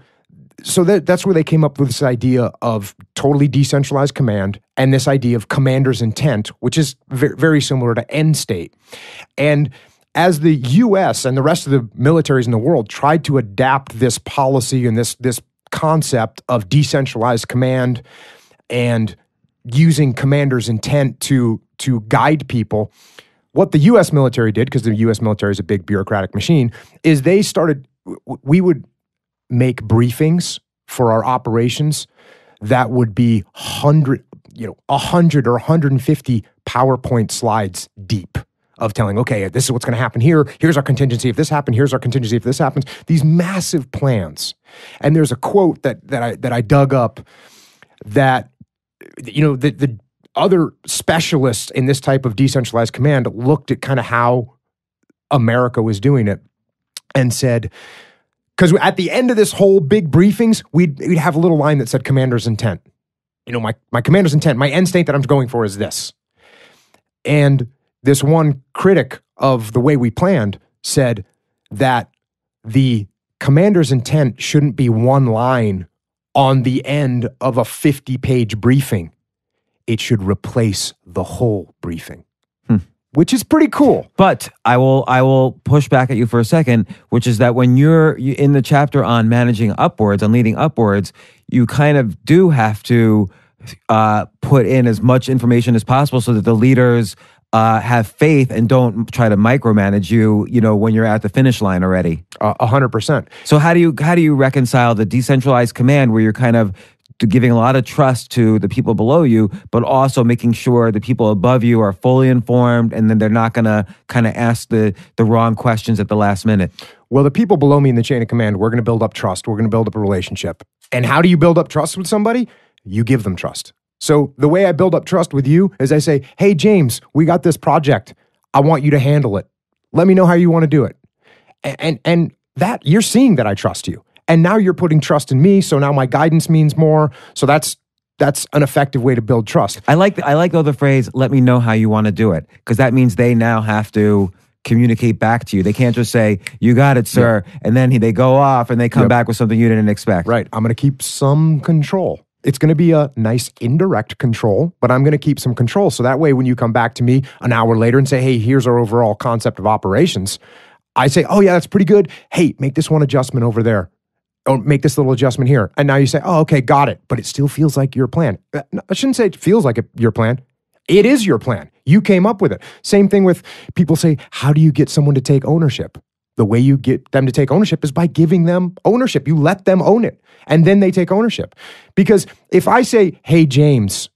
that's where they came up with this idea of totally decentralized command and this idea of commander's intent, which is very, very similar to end state. And as the U.S. and the rest of the militaries in the world tried to adapt this policy and this concept of decentralized command and using commander's intent to guide people, what the U.S. military did, because the U.S. military is a big bureaucratic machine, is we would make briefings for our operations that would be 100 or 150 PowerPoint slides deep of telling, okay, this is what's going to happen here. Here's our contingency if this happened. Here's our contingency if this happens. These massive plans. And there's a quote that I dug up that the other specialists in this type of decentralized command looked at kind of how America was doing it and said, because at the end of this whole big briefings, we'd have a little line that said commander's intent. My commander's intent, my end state that I'm going for is this. And this one critic of the way we planned said that the commander's intent shouldn't be one line on the end of a 50-page briefing. It should replace the whole briefing, which is pretty cool. But I will push back at you for a second, which is that when you're in the chapter on managing upwards and leading upwards, you kind of do have to put in as much information as possible so that the leaders have faith and don't try to micromanage you, when you're at the finish line already. 100%. So how do you reconcile the decentralized command where you're kind of giving a lot of trust to the people below you, but also making sure the people above you are fully informed and then they're not going to kind of ask the wrong questions at the last minute? Well, the people below me in the chain of command, we're going to build up trust. We're going to build up a relationship. And how do you build up trust with somebody? You give them trust. So the way I build up trust with you is I say, "Hey, James, we got this project. I want you to handle it. Let me know how you want to do it." And that you're seeing that I trust you. And now you're putting trust in me. So now my guidance means more. So that's an effective way to build trust. I like the phrase, "Let me know how you want to do it," because that means they now have to communicate back to you. They can't just say, "You got it, sir," and then they go off and they come back with something you didn't expect. Right. I'm going to keep some control. It's going to be a nice indirect control, but I'm going to keep some control. So that way, when you come back to me an hour later and say, "Hey, here's our overall concept of operations," I say, "Oh yeah, that's pretty good. Hey, make this one adjustment over there. Or make this little adjustment here." And now you say, "Oh, okay, got it." But it still feels like your plan. I shouldn't say it feels like your plan. It is your plan. You came up with it. Same thing with people say, "How do you get someone to take ownership?" The way you get them to take ownership is by giving them ownership. You let them own it, and then they take ownership. Because if I say, hey, James,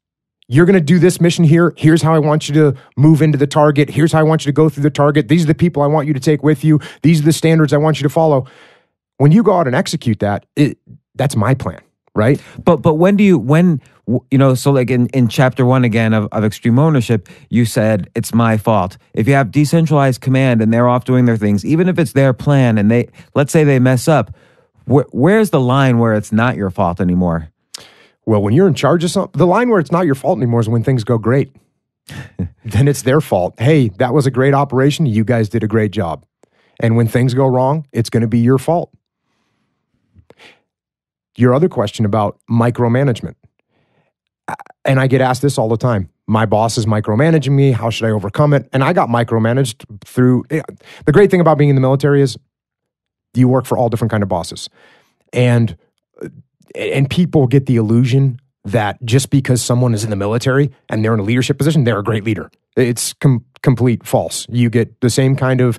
you're going to do this mission here. Here's how I want you to move into the target. Here's how I want you to go through the target. These are the people I want you to take with you. These are the standards I want you to follow. When you go out and execute that, that's my plan, right? But so like in chapter 1 again of Extreme Ownership, you said it's my fault. If you have decentralized command and they're off doing their things, even if it's their plan and let's say they mess up, where's the line where it's not your fault anymore? Well, when you're in charge of something, the line where it's not your fault anymore is when things go great. Then it's their fault. Hey, that was a great operation. You guys did a great job. And when things go wrong, it's going to be your fault. Your other question about micromanagement. And I get asked this all the time. My boss is micromanaging me. How should I overcome it? And I got micromanaged through... The great thing about being in the military is you work for all different kind of bosses. And people get the illusion that just because someone is in the military and they're in a leadership position, they're a great leader. It's complete false. You get the same kind of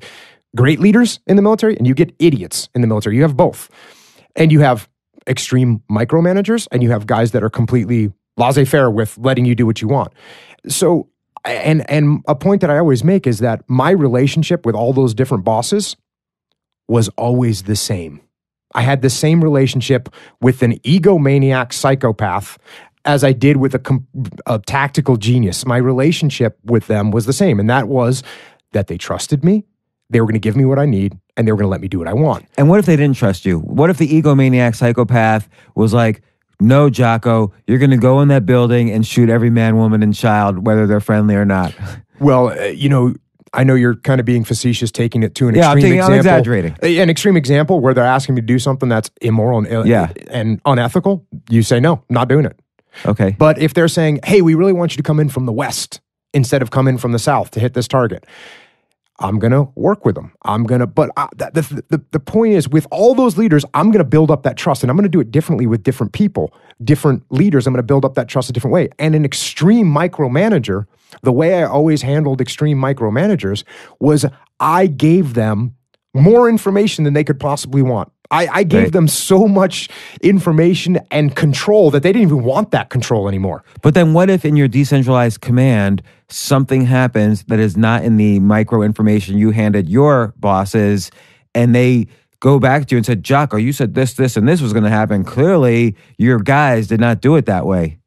great leaders in the military and you get idiots in the military. You have both. And you have extreme micromanagers and you have guys that are completely laissez-faire with letting you do what you want. So, and a point that I always make is that my relationship with all those different bosses was always the same. I had the same relationship with an egomaniac psychopath as I did with a tactical genius. My relationship with them was the same, and that was that they trusted me, they were going to give me what I need, and they were going to let me do what I want. And what if they didn't trust you? What if the egomaniac psychopath was like, no, Jocko, you're going to go in that building and shoot every man, woman, and child, whether they're friendly or not? Well, I know you're kind of being facetious, taking it to an extreme example. I'm exaggerating. An extreme example where they're asking me to do something that's immoral and unethical. You say, no, not doing it. Okay. But if they're saying, hey, we really want you to come in from the west instead of come in from the south to hit this target, I'm going to work with them. The point is, with all those leaders, I'm going to build up that trust, and I'm going to do it differently with different people, different leaders. I'm going to build up that trust a different way. And an extreme micromanager, the way I always handled extreme micromanagers was I gave them more information than they could possibly want. I gave them so much information and control that they didn't even want that control anymore. But then what if in your decentralized command, something happens that is not in the micro information you handed your bosses, and they go back to you and said, Jocko, you said this, and this was going to happen. Clearly, your guys did not do it that way.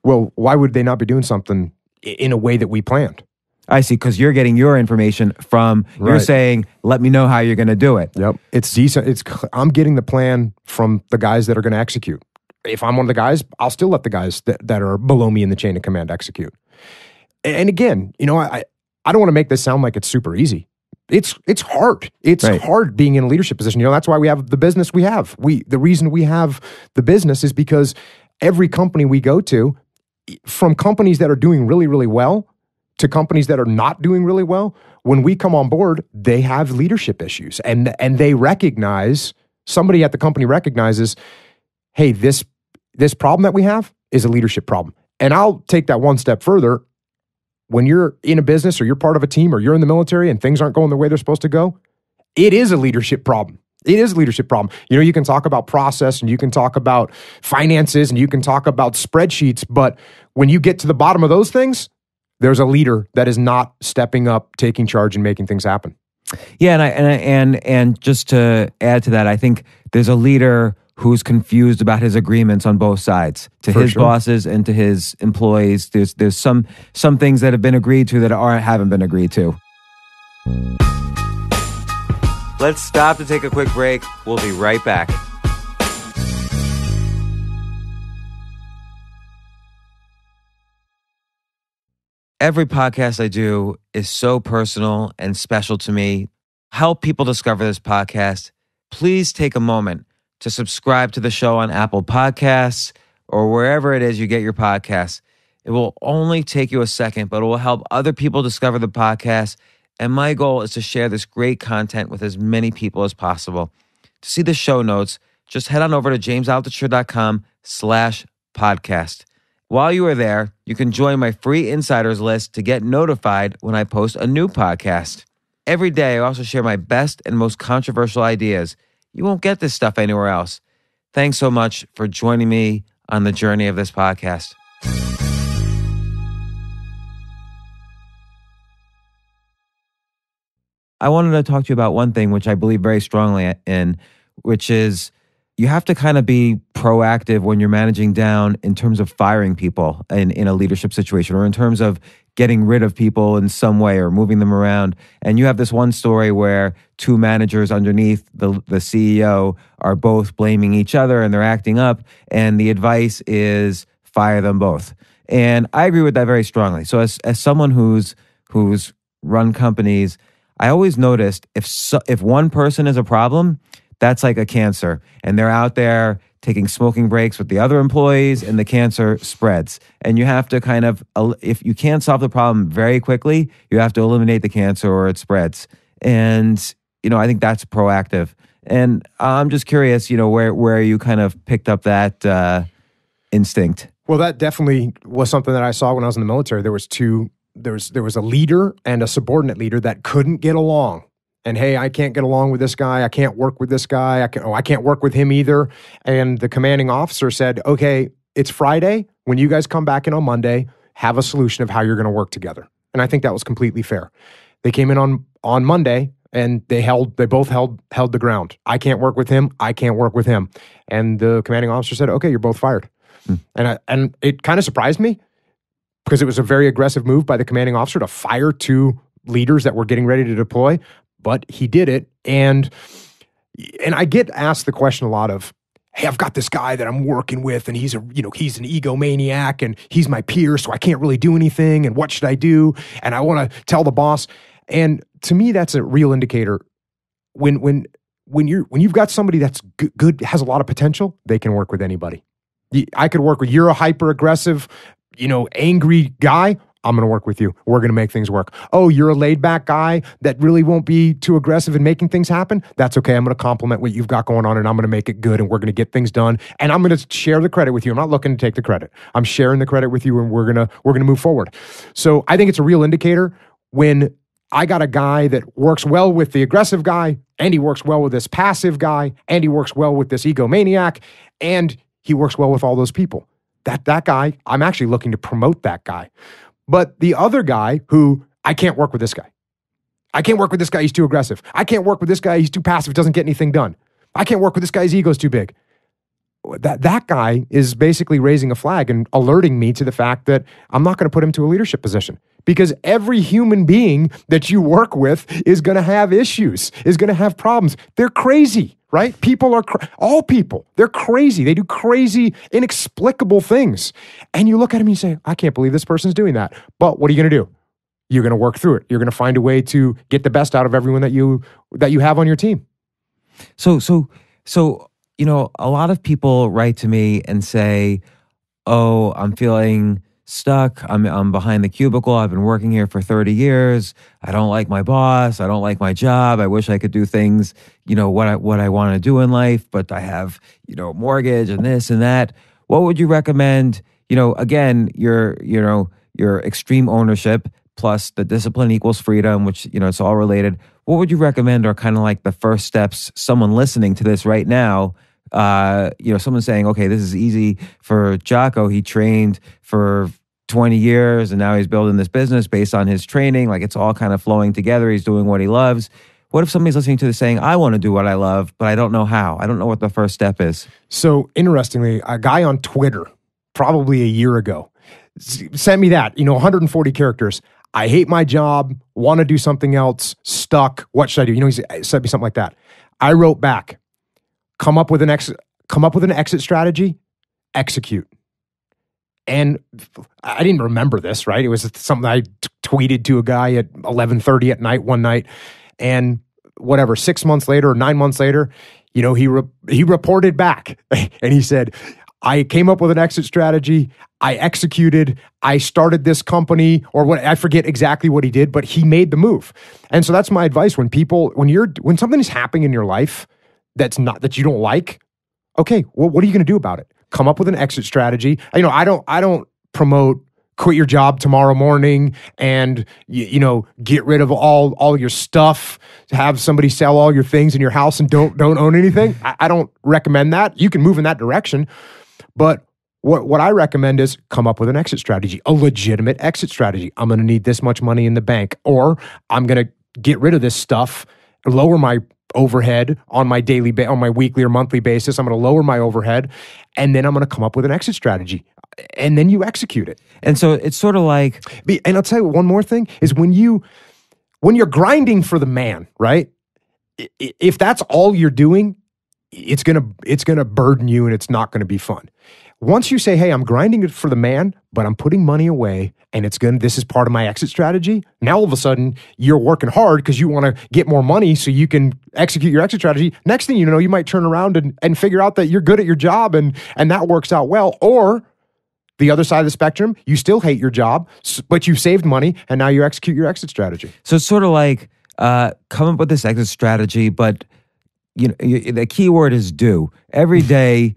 Well, why would they not be doing something in a way that we planned? I see, because you're getting your information from, you're saying, let me know how you're going to do it. Yep. I'm getting the plan from the guys that are going to execute. If I'm one of the guys, I'll still let the guys that are below me in the chain of command execute. And again, I don't want to make this sound like it's super easy. It's hard. It's hard being in a leadership position. That's why we have the business we have. The reason we have the business is because every company we go to, from companies that are doing really, really well to companies that are not doing really well, when we come on board, they have leadership issues. And they recognize, somebody at the company recognizes, hey, this problem that we have is a leadership problem. And I'll take that one step further. When you're in a business or you're part of a team or you're in the military and things aren't going the way they're supposed to go, it is a leadership problem. It is a leadership problem. You can talk about process and you can talk about finances and you can talk about spreadsheets, but when you get to the bottom of those things, there's a leader that is not stepping up, taking charge, and making things happen. Yeah, and just to add to that, I think there's a leader who's confused about his agreements on both sides, to his bosses and to his employees. There's some things that have been agreed to that haven't been agreed to. Let's stop to take a quick break. We'll be right back. Every podcast I do is so personal and special to me. Help people discover this podcast. Please take a moment to subscribe to the show on Apple Podcasts or wherever it is you get your podcasts. It will only take you a second, but it will help other people discover the podcast. And my goal is to share this great content with as many people as possible. To see the show notes, just head on over to jamesaltucher.com/podcast. While you are there, you can join my free insiders list to get notified when I post a new podcast. Every day, I also share my best and most controversial ideas. You won't get this stuff anywhere else. Thanks so much for joining me on the journey of this podcast. I wanted to talk to you about one thing, which I believe very strongly in, which is you have to kind of be proactive when you're managing down in terms of firing people in a leadership situation, or in terms of getting rid of people in some way or moving them around. And you have this one story where two managers underneath the CEO are both blaming each other and they're acting up, and the advice is fire them both. And I agree with that very strongly. So as someone who's run companies, I always noticed if one person is a problem, that's like a cancer, and they're out there taking smoking breaks with the other employees, and the cancer spreads. And you have to kind of, if you can't solve the problem very quickly, you have to eliminate the cancer or it spreads. And, I think that's proactive. And I'm just curious, where you kind of picked up that instinct. Well, that definitely was something that I saw when I was in the military. There was a leader and a subordinate leader that couldn't get along. And hey, I can't get along with this guy. I can't work with this guy. I can't work with him either. And the commanding officer said, okay, it's Friday. When you guys come back in on Monday, have a solution of how you're going to work together. And I think that was completely fair. They came in on Monday and they both held the ground. I can't work with him. I can't work with him. And the commanding officer said, okay, you're both fired. And it kind of surprised me, because it was a very aggressive move by the commanding officer to fire two leaders that were getting ready to deploy, but he did it. And I get asked the question a lot of, hey, I've got this guy that I'm working with, and he's an egomaniac, and he's my peer, so I can't really do anything, and what should I do? And I want to tell the boss. And to me, that's a real indicator. When you've got somebody that's good, has a lot of potential, they can work with anybody. I could work with, you're a hyper-aggressive, angry guy, I'm going to work with you. We're going to make things work. Oh, you're a laid-back guy that really won't be too aggressive in making things happen? That's okay. I'm going to compliment what you've got going on, and I'm going to make it good, and we're going to get things done, and I'm going to share the credit with you. I'm not looking to take the credit. I'm sharing the credit with you, and we're going to move forward. So I think it's a real indicator when I got a guy that works well with the aggressive guy, and he works well with this passive guy, and he works well with this egomaniac, and he works well with all those people. That guy, I'm actually looking to promote that guy. But the other guy who, I can't work with this guy. I can't work with this guy, he's too aggressive. I can't work with this guy, he's too passive, doesn't get anything done. I can't work with this guy, his ego's too big. That guy is basically raising a flag and alerting me to the fact that I'm not going to put him to a leadership position. Because every human being that you work with is going to have issues, is going to have problems. They're crazy, right? People are, all people, they're crazy. They do crazy, inexplicable things. And you look at them and you say, I can't believe this person's doing that. But what are you going to do? You're going to work through it. You're going to find a way to get the best out of everyone that you have on your team. So, a lot of people write to me and say, oh, I'm feeling stuck. I'm behind the cubicle. I've been working here for 30 years. I don't like my boss. I don't like my job. I wish I could do things, what I want to do in life, but I have, mortgage and this and that. What would you recommend? Again, your extreme ownership plus the discipline equals freedom, which, it's all related. What would you recommend are kind of like the first steps, someone listening to this right now, someone saying, okay, this is easy for Jocko. He trained for 20 years and now he's building this business based on his training. Like it's all kind of flowing together. He's doing what he loves. What if somebody's listening to this saying, I want to do what I love, but I don't know how. I don't know what the first step is. So interestingly, a guy on Twitter, probably a year ago, sent me that, 140 characters. I hate my job, want to do something else, stuck. What should I do? He said me something like that. I wrote back, come up with an exit strategy, execute. And I didn't remember this, right? It was something I tweeted to a guy at 11:30 at night one night, and whatever, 6 months later or 9 months later, he reported back and he said, I came up with an exit strategy, I executed, I started this company, or what, I forget exactly what he did, but he made the move. And so that's my advice when something is happening in your life that you don't like, okay, well, what are you going to do about it? Come up with an exit strategy. I don't promote quit your job tomorrow morning and get rid of all your stuff, have somebody sell all your things in your house and don't own anything. I don't recommend that. You can move in that direction, but what I recommend is come up with an exit strategy, a legitimate exit strategy. I'm going to need this much money in the bank, or I'm going to get rid of this stuff, lower my overhead on my on my weekly or monthly basis. I'm going to lower my overhead, and then I'm going to come up with an exit strategy, and then you execute it. And so it's sort of like, and I'll tell you one more thing is when you're grinding for the man, right? If that's all you're doing, it's gonna burden you, and it's not going to be fun. Once you say, hey, I'm grinding it for the man, but I'm putting money away, and this is part of my exit strategy. Now all of a sudden you're working hard because you want to get more money so you can execute your exit strategy. Next thing you know, you might turn around and figure out that you're good at your job and that works out well. Or the other side of the spectrum, you still hate your job, but you saved money, and now you execute your exit strategy. So it's sort of like come up with this exit strategy, but the key word is do. Every day,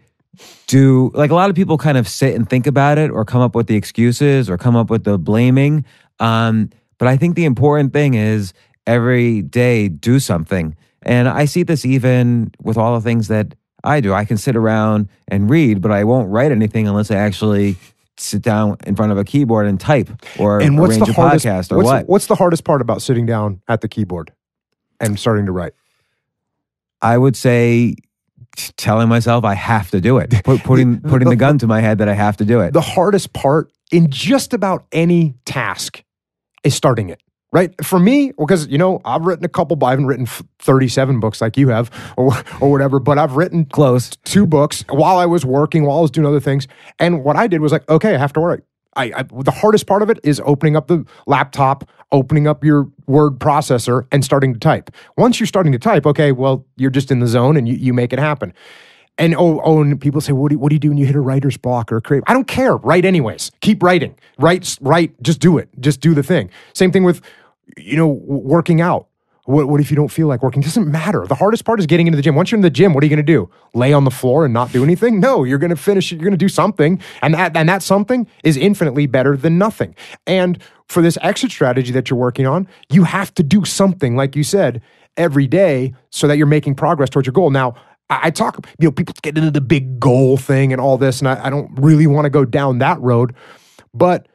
do. Like a lot of people kind of sit and think about it or come up with the excuses or come up with the blaming. But I think the important thing is every day do something. And I see this even with all the things that I do. I can sit around and read, but I won't write anything unless I actually sit down in front of a keyboard and type or arrange a podcast or what. What's the hardest part about sitting down at the keyboard and starting to write? I would say telling myself I have to do it, putting the gun to my head that I have to do it. The hardest part in just about any task is starting it, right? For me, because, I've written a couple, but I haven't written 37 books like you have or whatever, but I've written close 2 books while I was working, while I was doing other things. And what I did was like, okay, I have to write. The hardest part of it is opening up the laptop, opening up your word processor and starting to type. Once you're starting to type, okay, well, you're just in the zone and you make it happen. And and people say, what do you do when you hit a writer's block or a creative? I don't care. Write anyways. Keep writing. Write. Just do it. Just do the thing. Same thing with, working out. What if you don't feel like working? It doesn't matter. The hardest part is getting into the gym. Once you're in the gym, what are you going to do? Lay on the floor and not do anything? No, you're going to finish it. You're going to do something. And that something is infinitely better than nothing. And for this exit strategy that you're working on, you have to do something, like you said, every day so that you're making progress towards your goal. Now, I talk, people get into the big goal thing and all this, and I don't really want to go down that road. But,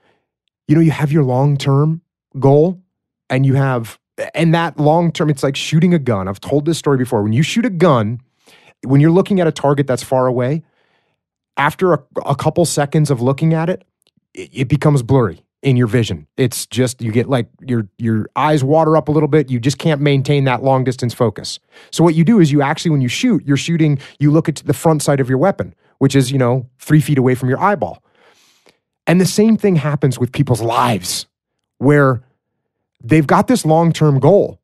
you have your long-term goal and you have... And that long term, it's like shooting a gun. I've told this story before. When you shoot a gun, when you're looking at a target that's far away, after a couple seconds of looking at it, it becomes blurry in your vision. It's just, you get like your eyes water up a little bit. You just can't maintain that long distance focus. So what you do is you actually, when you shoot, you look at the front sight of your weapon, which is, 3 feet away from your eyeball. And the same thing happens with people's lives, where they've got this long-term goal,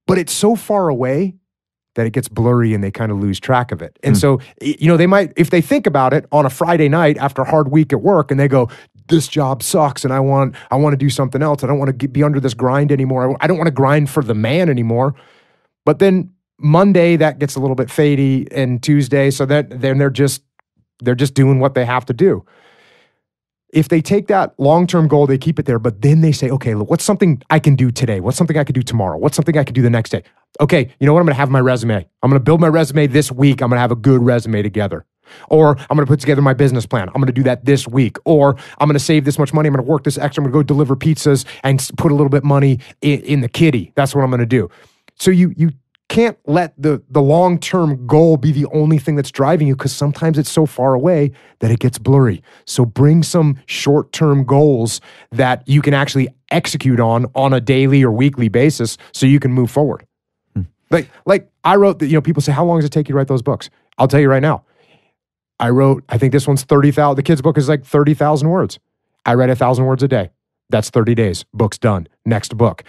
but it's so far away that it gets blurry and they kind of lose track of it. And so, they might, if they think about it on a Friday night after a hard week at work and they go, this job sucks and I want to do something else. I don't want to be under this grind anymore. I don't want to grind for the man anymore. But then Monday, that gets a little bit fadey, and Tuesday, so that then they're just doing what they have to do. If they take that long-term goal, they keep it there, but then they say, okay, look, what's something I can do today? What's something I could do tomorrow? What's something I could do the next day? Okay, you know what? I'm going to have my resume. I'm going to build my resume this week. I'm going to have a good resume together. Or I'm going to put together my business plan. I'm going to do that this week. Or I'm going to save this much money. I'm going to work this extra. I'm going to go deliver pizzas and put a little bit of money in the kitty. That's what I'm going to do. So you can't let the long-term goal be the only thing that's driving you, because sometimes it's so far away that it gets blurry. So bring some short-term goals that you can actually execute on a daily or weekly basis so you can move forward. Like I wrote, people say, how long does it take you to write those books? I'll tell you right now. I think this one's 30,000. The kid's book is like 30,000 words. I write 1,000 words a day. That's 30 days. Book's done. Next book.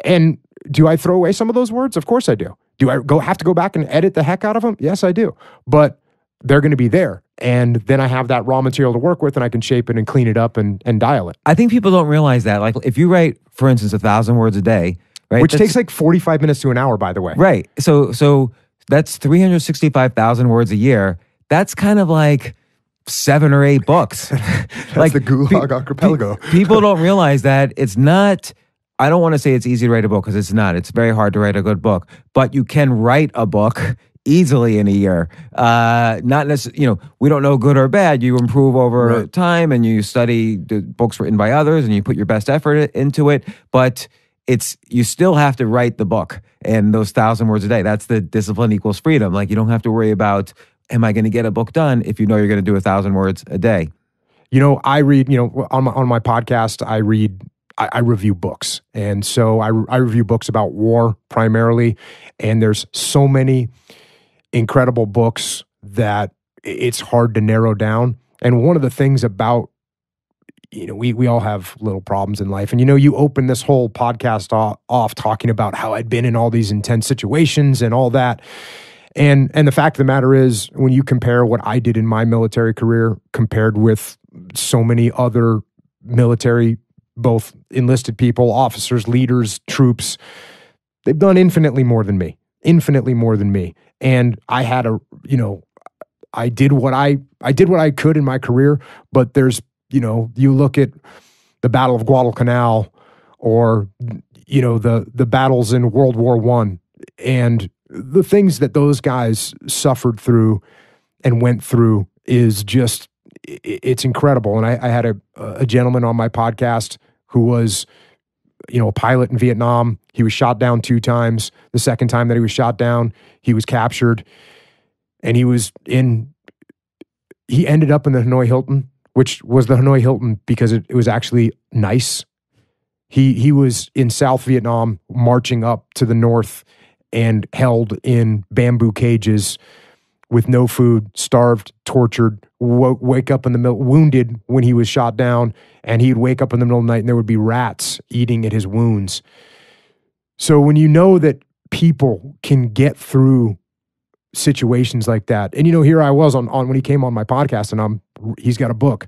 And do I throw away some of those words? Of course I do. Do I have to go back and edit the heck out of them? Yes, I do. But they're going to be there. And then I have that raw material to work with, and I can shape it and clean it up and dial it. I think people don't realize that. Like if you write, for instance, 1,000 words a day, right? Which takes like 45 minutes to an hour, by the way. Right. So that's 365,000 words a year. That's kind of like 7 or 8 books. That's the Gulag Archipelago. People don't realize that it's not. I don't want to say it's easy to write a book because it's not. It's very hard to write a good book, but you can write a book easily in a year. Not necessarily, we don't know good or bad. You improve over time, and you study the books written by others, and you put your best effort into it. But you still have to write the book, and those 1,000 words a day. That's the discipline equals freedom. Like, you don't have to worry about, am I going to get a book done if you know you're going to do 1,000 words a day. I read. On my podcast, I review books. And so I review books about war primarily. And there's so many incredible books that it's hard to narrow down. And one of the things about, we all have little problems in life. And, you open this whole podcast off talking about how I'd been in all these intense situations and all that. And the fact of the matter is, when you compare what I did in my military career compared with so many other military, both enlisted people, officers, leaders, troops, they've done infinitely more than me. And I had I did what I could in my career, but there's, you look at the Battle of Guadalcanal or, the battles in World War I, and the things that those guys suffered through and went through is just, it's incredible. And I had a gentleman on my podcast who was, a pilot in Vietnam. He was shot down 2 times. The second time that he was shot down, he was captured, and he ended up in the Hanoi Hilton, which was the Hanoi Hilton because it was actually nice. He was in South Vietnam, marching up to the north and held in bamboo cages with no food, starved, tortured, wake up in the middle, wounded when he was shot down, and he'd wake up in the middle of the night and there would be rats eating at his wounds. So when you know that people can get through situations like that, and here I was on when he came on my podcast, and he's got a book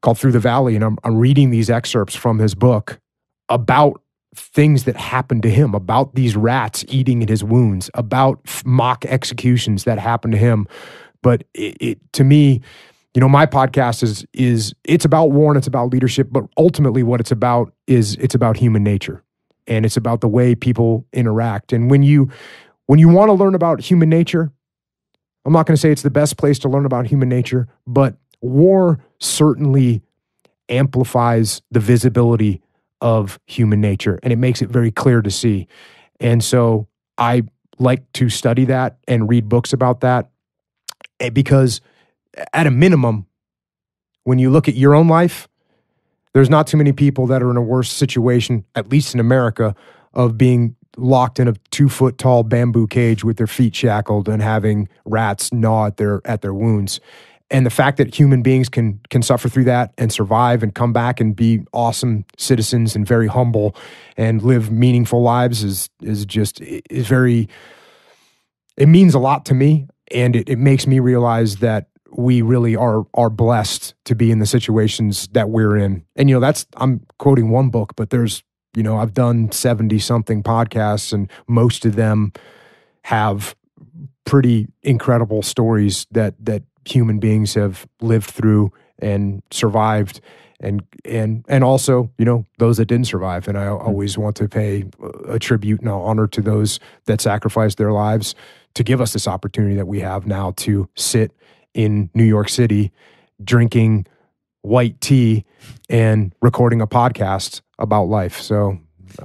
called Through the Valley, and I'm reading these excerpts from his book about things that happened to him, about these rats eating at his wounds, about mock executions that happened to him. But it to me, my podcast is it's about war and it's about leadership, but ultimately what it's about is it's about human nature, and it's about the way people interact. And when you want to learn about human nature, I'm not going to say it's the best place to learn about human nature, but war certainly amplifies the visibility of human nature, and it makes it very clear to see. And so I like to study that and read books about that, because at a minimum, when you look at your own life, there's not too many people that are in a worse situation, at least in America, of being locked in a 2-foot tall bamboo cage with their feet shackled and having rats gnaw at their wounds. And the fact that human beings can suffer through that and survive and come back and be awesome citizens and very humble and live meaningful lives is very, it means a lot to me. And it makes me realize that we really are blessed to be in the situations that we're in. And, I'm quoting one book, but there's, I've done 70 something podcasts, and most of them have pretty incredible stories that human beings have lived through and survived, and also, those that didn't survive. And I always want to pay a tribute and honor to those that sacrificed their lives to give us this opportunity that we have now to sit in New York City, drinking white tea and recording a podcast about life. So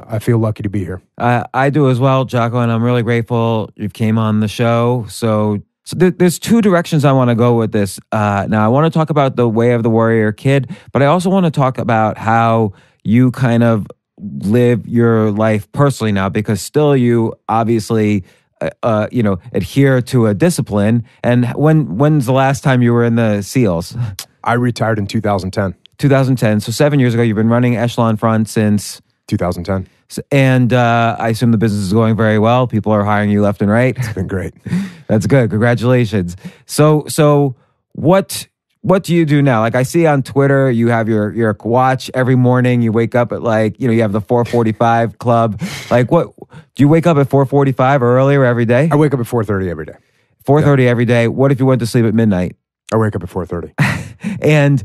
I feel lucky to be here. I do as well, Jocko, and I'm really grateful you came on the show. So there's 2 directions I want to go with this. Now, I want to talk about the way of the warrior kid, but I also want to talk about how you kind of live your life personally now, because still you obviously, adhere to a discipline. And when's the last time you were in the SEALs? I retired in 2010. 2010. So 7 years ago. You've been running Echelon Front since 2010. And I assume the business is going very well. People are hiring you left and right. It's been great. That's good. Congratulations. So what do you do now? Like, I see on Twitter, you have your watch every morning. You wake up at you have the 4:45 club. Like, what do you wake up at 4:45 or earlier every day? I wake up at 4:30 every day. 4:30 every day. What if you went to sleep at midnight? I wake up at 4:30. And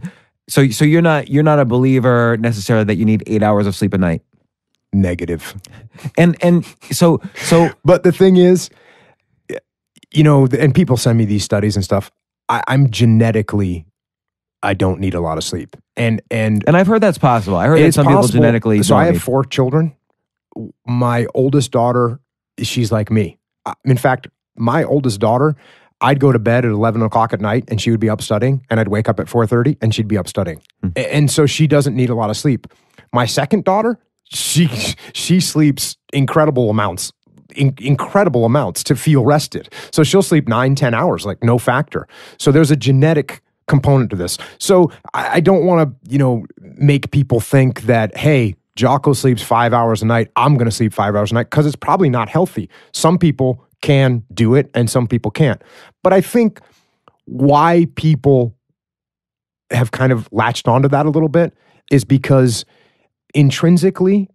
so you're not a believer necessarily that you need 8 hours of sleep a night. Negative. And so But the thing is, and people send me these studies and stuff. I'm genetically, I don't need a lot of sleep. And I've heard that's possible. I heard that some people genetically So don't I have need. 4 children. My oldest daughter, she's like me. In fact, my oldest daughter, I'd go to bed at 11 o'clock at night and she would be up studying, and I'd wake up at 4:30 and she'd be up studying. And so she doesn't need a lot of sleep. My second daughter, she sleeps incredible amounts to feel rested. So she'll sleep 9-10 hours, like no factor. So there's a genetic component to this. So I don't want to, make people think that, hey, Jocko sleeps 5 hours a night, I'm going to sleep 5 hours a night, because it's probably not healthy. Some people can do it and some people can't. But I think why people have kind of latched onto that a little bit is because intrinsically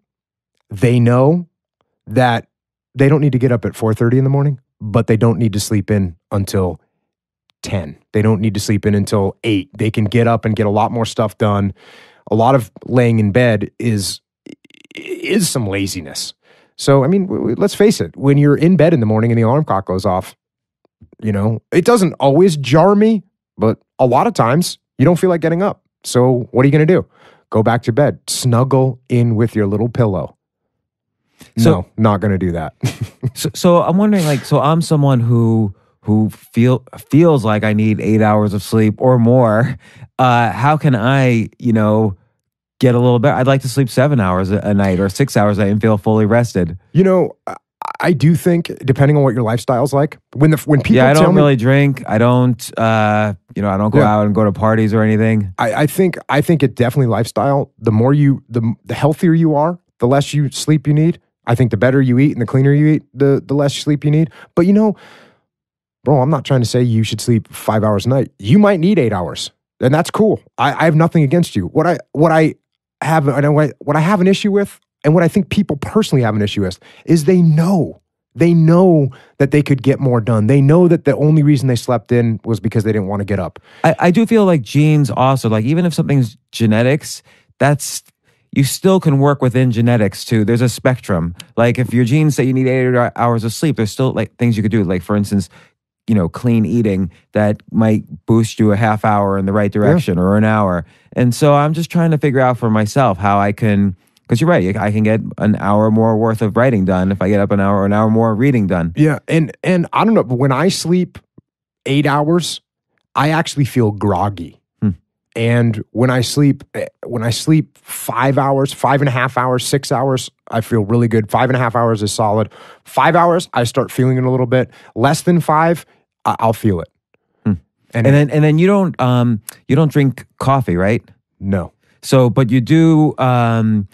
they know that they don't need to get up at 4:30 in the morning, but they don't need to sleep in until 10. They don't need to sleep in until 8. They can get up and get a lot more stuff done. A lot of laying in bed is some laziness. So, I mean, let's face it. When you're in bed in the morning and the alarm clock goes off, it doesn't always jar me, but a lot of times you don't feel like getting up. So what are you going to do? Go back to bed. Snuggle in with your little pillow. No, not going to do that. So I'm wondering, so I'm someone who feels like I need 8 hours of sleep or more. How can I, get a little better? I'd like to sleep 7 hours a night or 6 hours a night and feel fully rested. I do think, depending on what your lifestyle's like, when people I don't really drink. I don't, I don't go out and go to parties or anything. I think it's definitely lifestyle. The healthier you are, the less sleep you need. I think the better you eat and the cleaner you eat, the less sleep you need. But bro, I'm not trying to say you should sleep 5 hours a night. You might need 8 hours, and that's cool. I have nothing against you. What I have an issue with, and what I think people personally have an issue with, is they know that they could get more done. They know that the only reason they slept in was because they didn't want to get up. I do feel like genes also, even if something's genetics, you still can work within genetics too. There's a spectrum. Like if your genes say you need 8 hours of sleep, there's still things you could do. Like for instance, clean eating that might boost you a half hour in the right direction or an hour. And so I'm just trying to figure out for myself how I can, because you're right, I can get an hour more worth of writing done if I get up an hour more reading done. Yeah. And I don't know, but when I sleep 8 hours, I actually feel groggy. And when I sleep 5 hours, 5.5 hours, 6 hours, I feel really good. 5.5 hours is solid. 5 hours, I start feeling it a little bit. Less than 5, I'll feel it. And then you don't drink coffee, right? No. So, but you do, I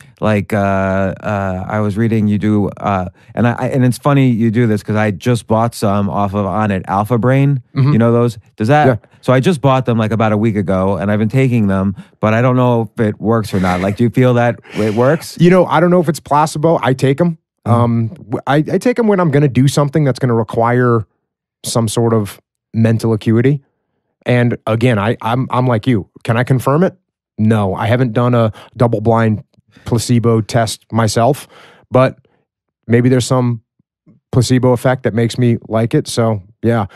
was reading you do, and it's funny you do this because I just bought some off of Onnit Alpha Brain. Mm-hmm. You know those? Does that? Yeah. So I just bought them about a week ago, and I've been taking them, but I don't know if it works or not. Do you feel that it works? I don't know if it's placebo. I take them. I take them when I'm going to do something that's going to require some sort of mental acuity. And again, I'm like you. Can I confirm it? No, I haven't done a double-blind placebo test myself, but maybe there's some placebo effect that makes me like it. So yeah,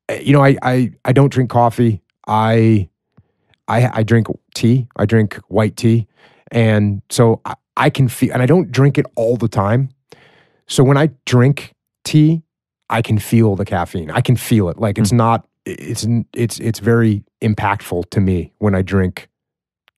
I don't drink coffee. I drink tea. I drink white tea, and so I can feel. And I don't drink it all the time. So when I drink tea, I can feel the caffeine. I can feel it. It's not. It's very impactful to me when I drink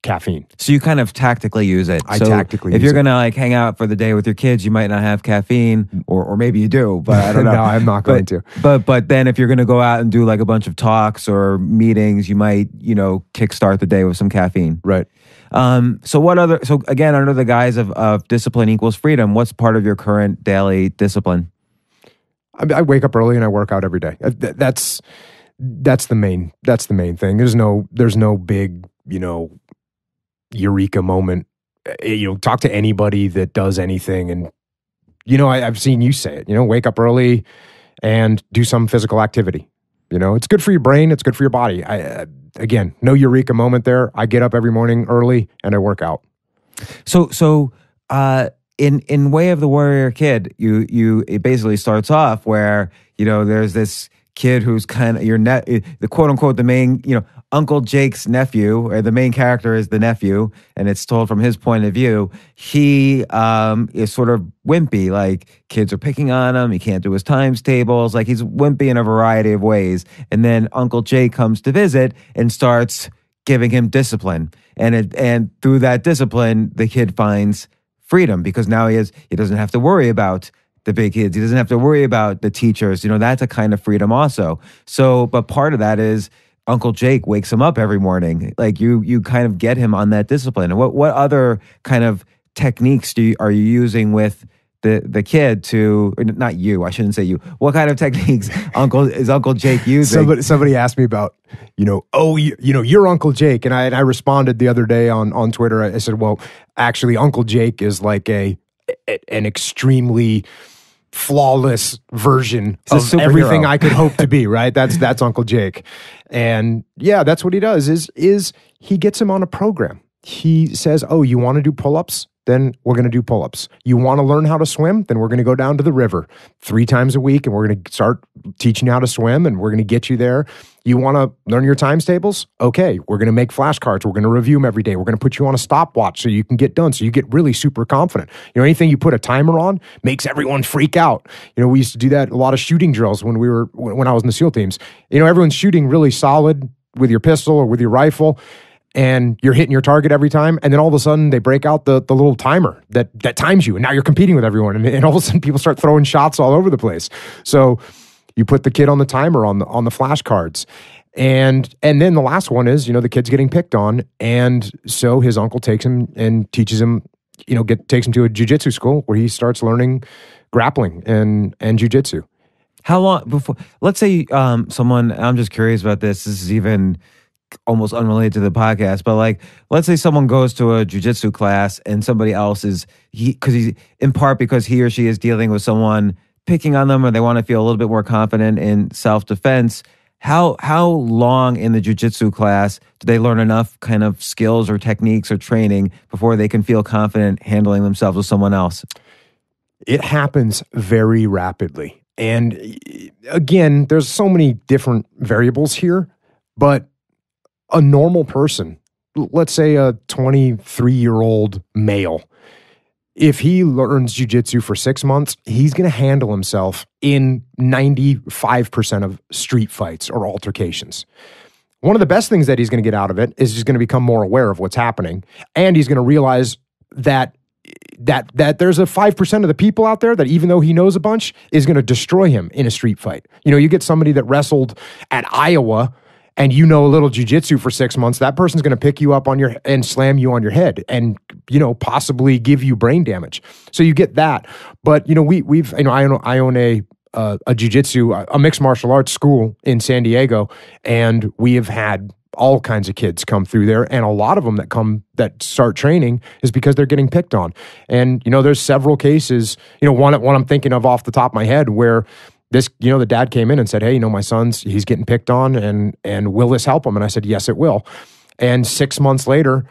caffeine. So you kind of tactically use it. If you're gonna hang out for the day with your kids, you might not have caffeine, or maybe you do, but I don't know. No, I'm not going to. But then if you're gonna go out and do a bunch of talks or meetings, you might kickstart the day with some caffeine. Right. So again, under the guise of discipline equals freedom, what's part of your current daily discipline? I wake up early and I work out every day. That's the main thing. There's no big eureka moment. Talk to anybody that does anything, and I've seen you say it. Wake up early and do some physical activity. It's good for your brain. It's good for your body. Again, no eureka moment there. I get up every morning early and I work out. So, in Way of the Warrior Kid, it basically starts off where there's this kid who's kind of the quote unquote the main Uncle Jake's nephew, or the main character is the nephew, and it's told from his point of view. He is sort of wimpy, like kids are picking on him. He can't do his times tables. Like he's wimpy in a variety of ways. And then Uncle Jake comes to visit and starts giving him discipline. And through that discipline, the kid finds freedom because now he doesn't have to worry about the big kids. He doesn't have to worry about the teachers. That's a kind of freedom also. So, but part of that is Uncle Jake wakes him up every morning. Like you kind of get him on that discipline. And what other kind of techniques are you using with the kid to, or not you, I shouldn't say you. What kind of techniques is Uncle Jake using? Somebody asked me about, you're Uncle Jake. And I responded the other day on Twitter. I said, well, actually Uncle Jake is like an extremely flawless version of everything I could hope to be, right? That's Uncle Jake. And yeah, that's what he does is he gets him on a program. He says, oh, you want to do pull-ups? Then we're going to do pull-ups. You want to learn how to swim? Then we're going to go down to the river 3 times a week and we're going to start teaching you how to swim and we're going to get you there. You want to learn your times tables? Okay, we're going to make flashcards. We're going to review them every day. We're going to put you on a stopwatch so you can get done, so you get really super confident. Anything you put a timer on makes everyone freak out. We used to do that a lot of shooting drills when I was in the SEAL teams. Everyone's shooting really solid with your pistol or with your rifle, and you're hitting your target every time, and then all of a sudden they break out the little timer that times you, and now you're competing with everyone, and all of a sudden people start throwing shots all over the place. So you put the kid on the timer on the flashcards, and then the last one is the kid's getting picked on, and so his uncle takes him and teaches him, takes him to a jiu-jitsu school where he starts learning grappling and jiu-jitsu. How long before? Let's say someone. I'm just curious about this. This is even almost unrelated to the podcast, but like, let's say someone goes to a jiu-jitsu class and somebody else is because he or she is dealing with someone picking on them, or they want to feel a little bit more confident in self-defense. How long in the jiu-jitsu class do they learn enough kind of skills or techniques or training before they can feel confident handling themselves with someone else? It happens very rapidly. And again, there's so many different variables here, but a normal person, let's say a 23-year-old male, if he learns jiu-jitsu for 6 months, he's going to handle himself in 95% of street fights or altercations. One of the best things that he's going to get out of it is he's going to become more aware of what's happening, and he's going to realize that there's a 5% of the people out there that, even though he knows a bunch, is going to destroy him in a street fight. You get somebody that wrestled at Iowa and a little jiu-jitsu for 6 months, that person's going to pick you up and slam you on your head and, possibly give you brain damage. So you get that. But, I own a jiu-jitsu, a mixed martial arts school in San Diego, and we have had all kinds of kids come through there, and a lot of them that start training is because they're getting picked on. And, there's several cases, one I'm thinking of off the top of my head where the dad came in and said, hey, my he's getting picked on, and will this help him? And I said, yes, it will. And 6 months later,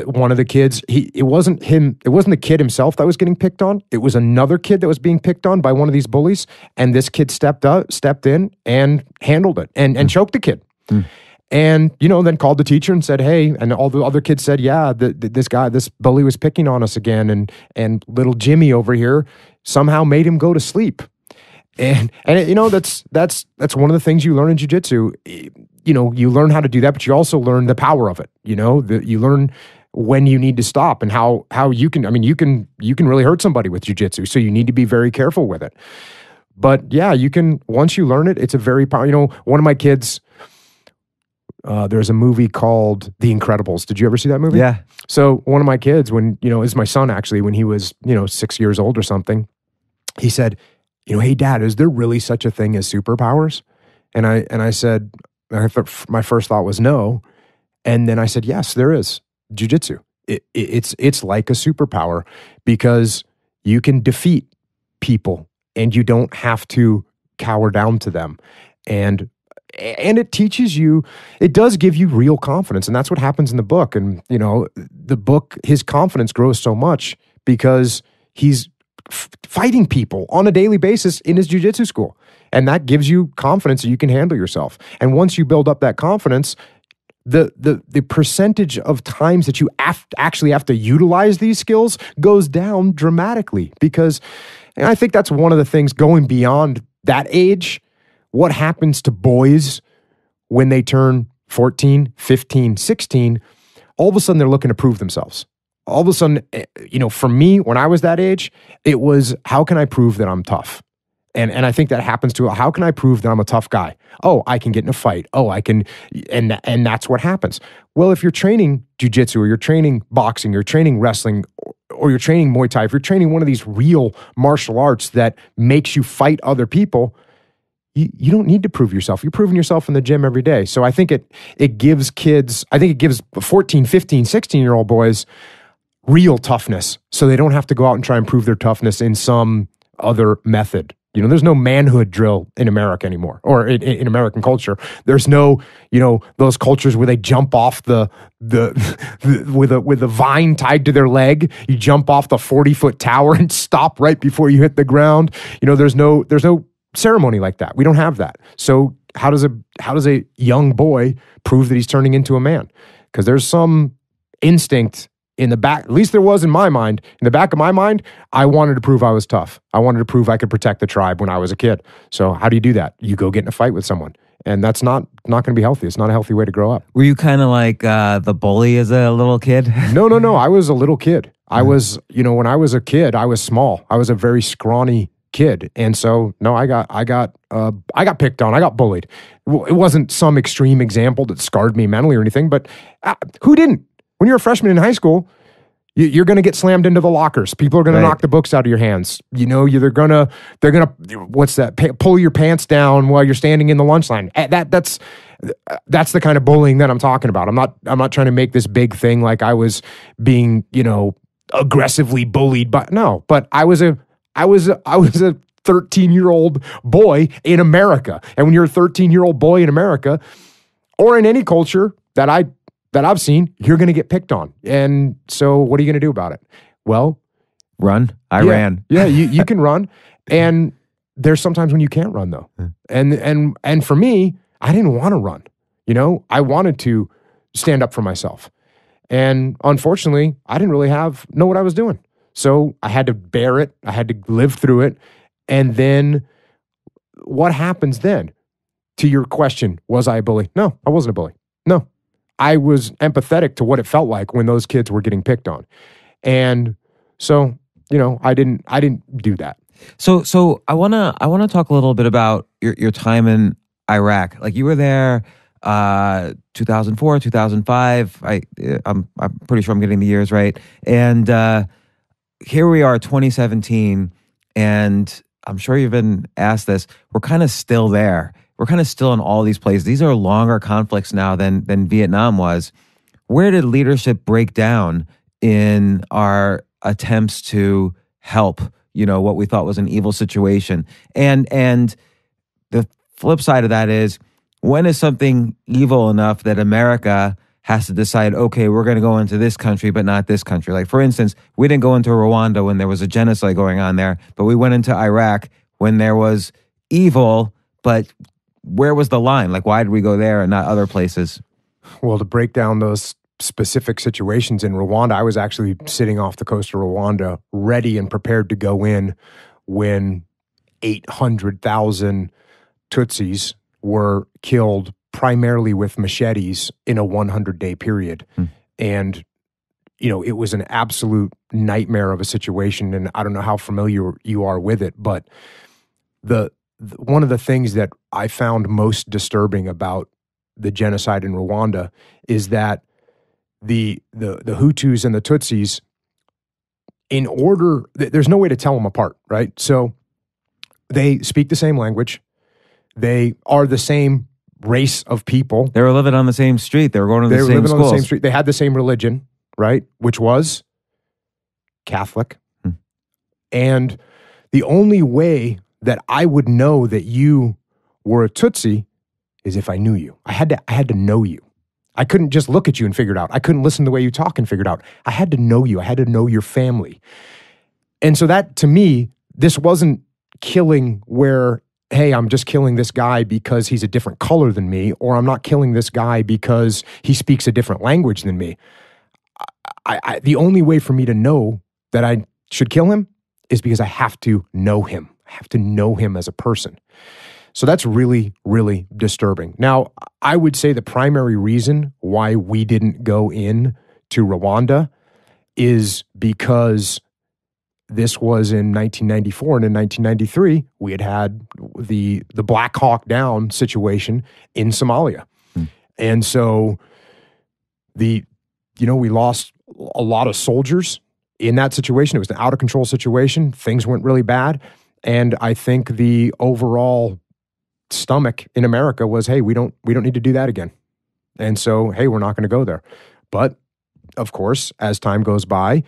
one of the kids, it wasn't the kid himself that was getting picked on. It was another kid that was being picked on by one of these bullies. And this kid stepped in and handled it and choked the kid. Mm. And, then called the teacher and said, hey, and all the other kids said, yeah, this bully was picking on us again. And little Jimmy over here somehow made him go to sleep. And that's one of the things you learn in jiu-jitsu. You learn how to do that, but you also learn the power of it. You learn when you need to stop and how you can really hurt somebody with jiu-jitsu. So you need to be very careful with it. But yeah, once you learn it, it's a very powerful, one of my kids, there's a movie called The Incredibles. Did you ever see that movie? Yeah. So one of my kids, is my son actually, when he was, 6 years old or something, he said, hey, Dad, is there really such a thing as superpowers? And I said, my first thought was no. And then I said, yes, there is. Jiu-jitsu. It's like a superpower because you can defeat people and you don't have to cower down to them. And it teaches you, it does give you real confidence. And that's what happens in the book. And, the book, his confidence grows so much because he's fighting people on a daily basis in his jiu-jitsu school. And that gives you confidence that you can handle yourself. And once you build up that confidence, the percentage of times that you actually have to utilize these skills goes down dramatically. Because and I think that's one of the things going beyond that age. What happens to boys when they turn 14, 15, 16, all of a sudden they're looking to prove themselves. All of a sudden, for me, when I was that age, it was, how can I prove that I'm tough? And I think that happens to, how can I prove that I'm a tough guy? Oh, I can get in a fight. Oh, I can, and that's what happens. Well, if you're training jiu-jitsu or you're training boxing, you're training wrestling, or you're training Muay Thai, if you're training one of these real martial arts that makes you fight other people, you don't need to prove yourself. You're proving yourself in the gym every day. So I think it gives kids, I think it gives 14, 15, 16-year-old boys real toughness, so they don't have to go out and try and prove their toughness in some other method. There's no manhood drill in America anymore, or in American culture. There's no, those cultures where they jump off the with a vine tied to their leg. You jump off the 40-foot tower and stop right before you hit the ground. There's no ceremony like that. We don't have that. So how does a young boy prove that he's turning into a man? Because there's some instinct in the back, at least there was in my mind, in the back of my mind, I wanted to prove I was tough. I wanted to prove I could protect the tribe when I was a kid. So how do you do that? You go get in a fight with someone. And that's not going to be healthy. It's not a healthy way to grow up. Were you kind of like the bully as a little kid? No. I was a little kid. I was, when I was a kid, I was small. I was a very scrawny kid. And so, no, I got picked on. I got bullied. It wasn't some extreme example that scarred me mentally or anything, but who didn't? When you're a freshman in high school, you're going to get slammed into the lockers. People are going to knock the books out of your hands. They're going to pull your pants down while you're standing in the lunch line. That's the kind of bullying that I'm talking about. I'm not trying to make this big thing like I was being, aggressively bullied, but I was a 13-year-old boy in America. And when you're a 13-year-old boy in America, or in any culture that I've seen, you're going to get picked on. And so what are you going to do about it? Well, run. I ran. Yeah, you can run. And there's sometimes when you can't run though. And for me, I didn't want to run. I wanted to stand up for myself. And unfortunately, I didn't really know what I was doing. So I had to bear it. I had to live through it. And then what happens then? To your question, was I a bully? No, I wasn't a bully. No. I was empathetic to what it felt like when those kids were getting picked on. And so, I didn't do that. So I want to talk a little bit about your time in Iraq. Like you were there 2004, 2005. I'm pretty sure I'm getting the years right. And here we are 2017, and I'm sure you've been asked this. We're kind of still there. We're kind of still in all these places. These are longer conflicts now than Vietnam was. Where did leadership break down in our attempts to help, what we thought was an evil situation? And the flip side of that is, when is something evil enough that America has to decide, okay, we're going to go into this country, but not this country? Like, for instance, we didn't go into Rwanda when there was a genocide going on there, but we went into Iraq when there was evil, but where was the line? Like, why did we go there and not other places? Well, to break down those specific situations in Rwanda, I was actually sitting off the coast of Rwanda, ready and prepared to go in when 800,000 Tutsis were killed primarily with machetes in a 100-day period. And, it was an absolute nightmare of a situation. And I don't know how familiar you are with it, but one of the things that I found most disturbing about the genocide in Rwanda is that the Hutus and the Tutsis, there's no way to tell them apart, right? So they speak the same language. They are the same race of people. They were living on the same street. They were going to the same schools. They were living on the same street. They had the same religion, right? Which was Catholic. And the only way that I would know that you were a Tutsi is if I knew you. I had to know you. I couldn't just look at you and figure it out. I couldn't listen to the way you talk and figure it out. I had to know you. I had to know your family. And so that, to me, this wasn't killing where, hey, I'm just killing this guy because he's a different color than me, or I'm not killing this guy because he speaks a different language than me. The only way for me to know that I should kill him is because I have to know him. I have to know him as a person. So that's really, really disturbing. Now, I would say the primary reason why we didn't go in to Rwanda is because this was in 1994, and in 1993, we had the Black Hawk Down situation in Somalia. And so we lost a lot of soldiers in that situation. It was an out-of-control situation. Things went really bad. And I think the overall stomach in America was, hey, we don't need to do that again. And so, hey, we're not going to go there. But of course, as time goes by,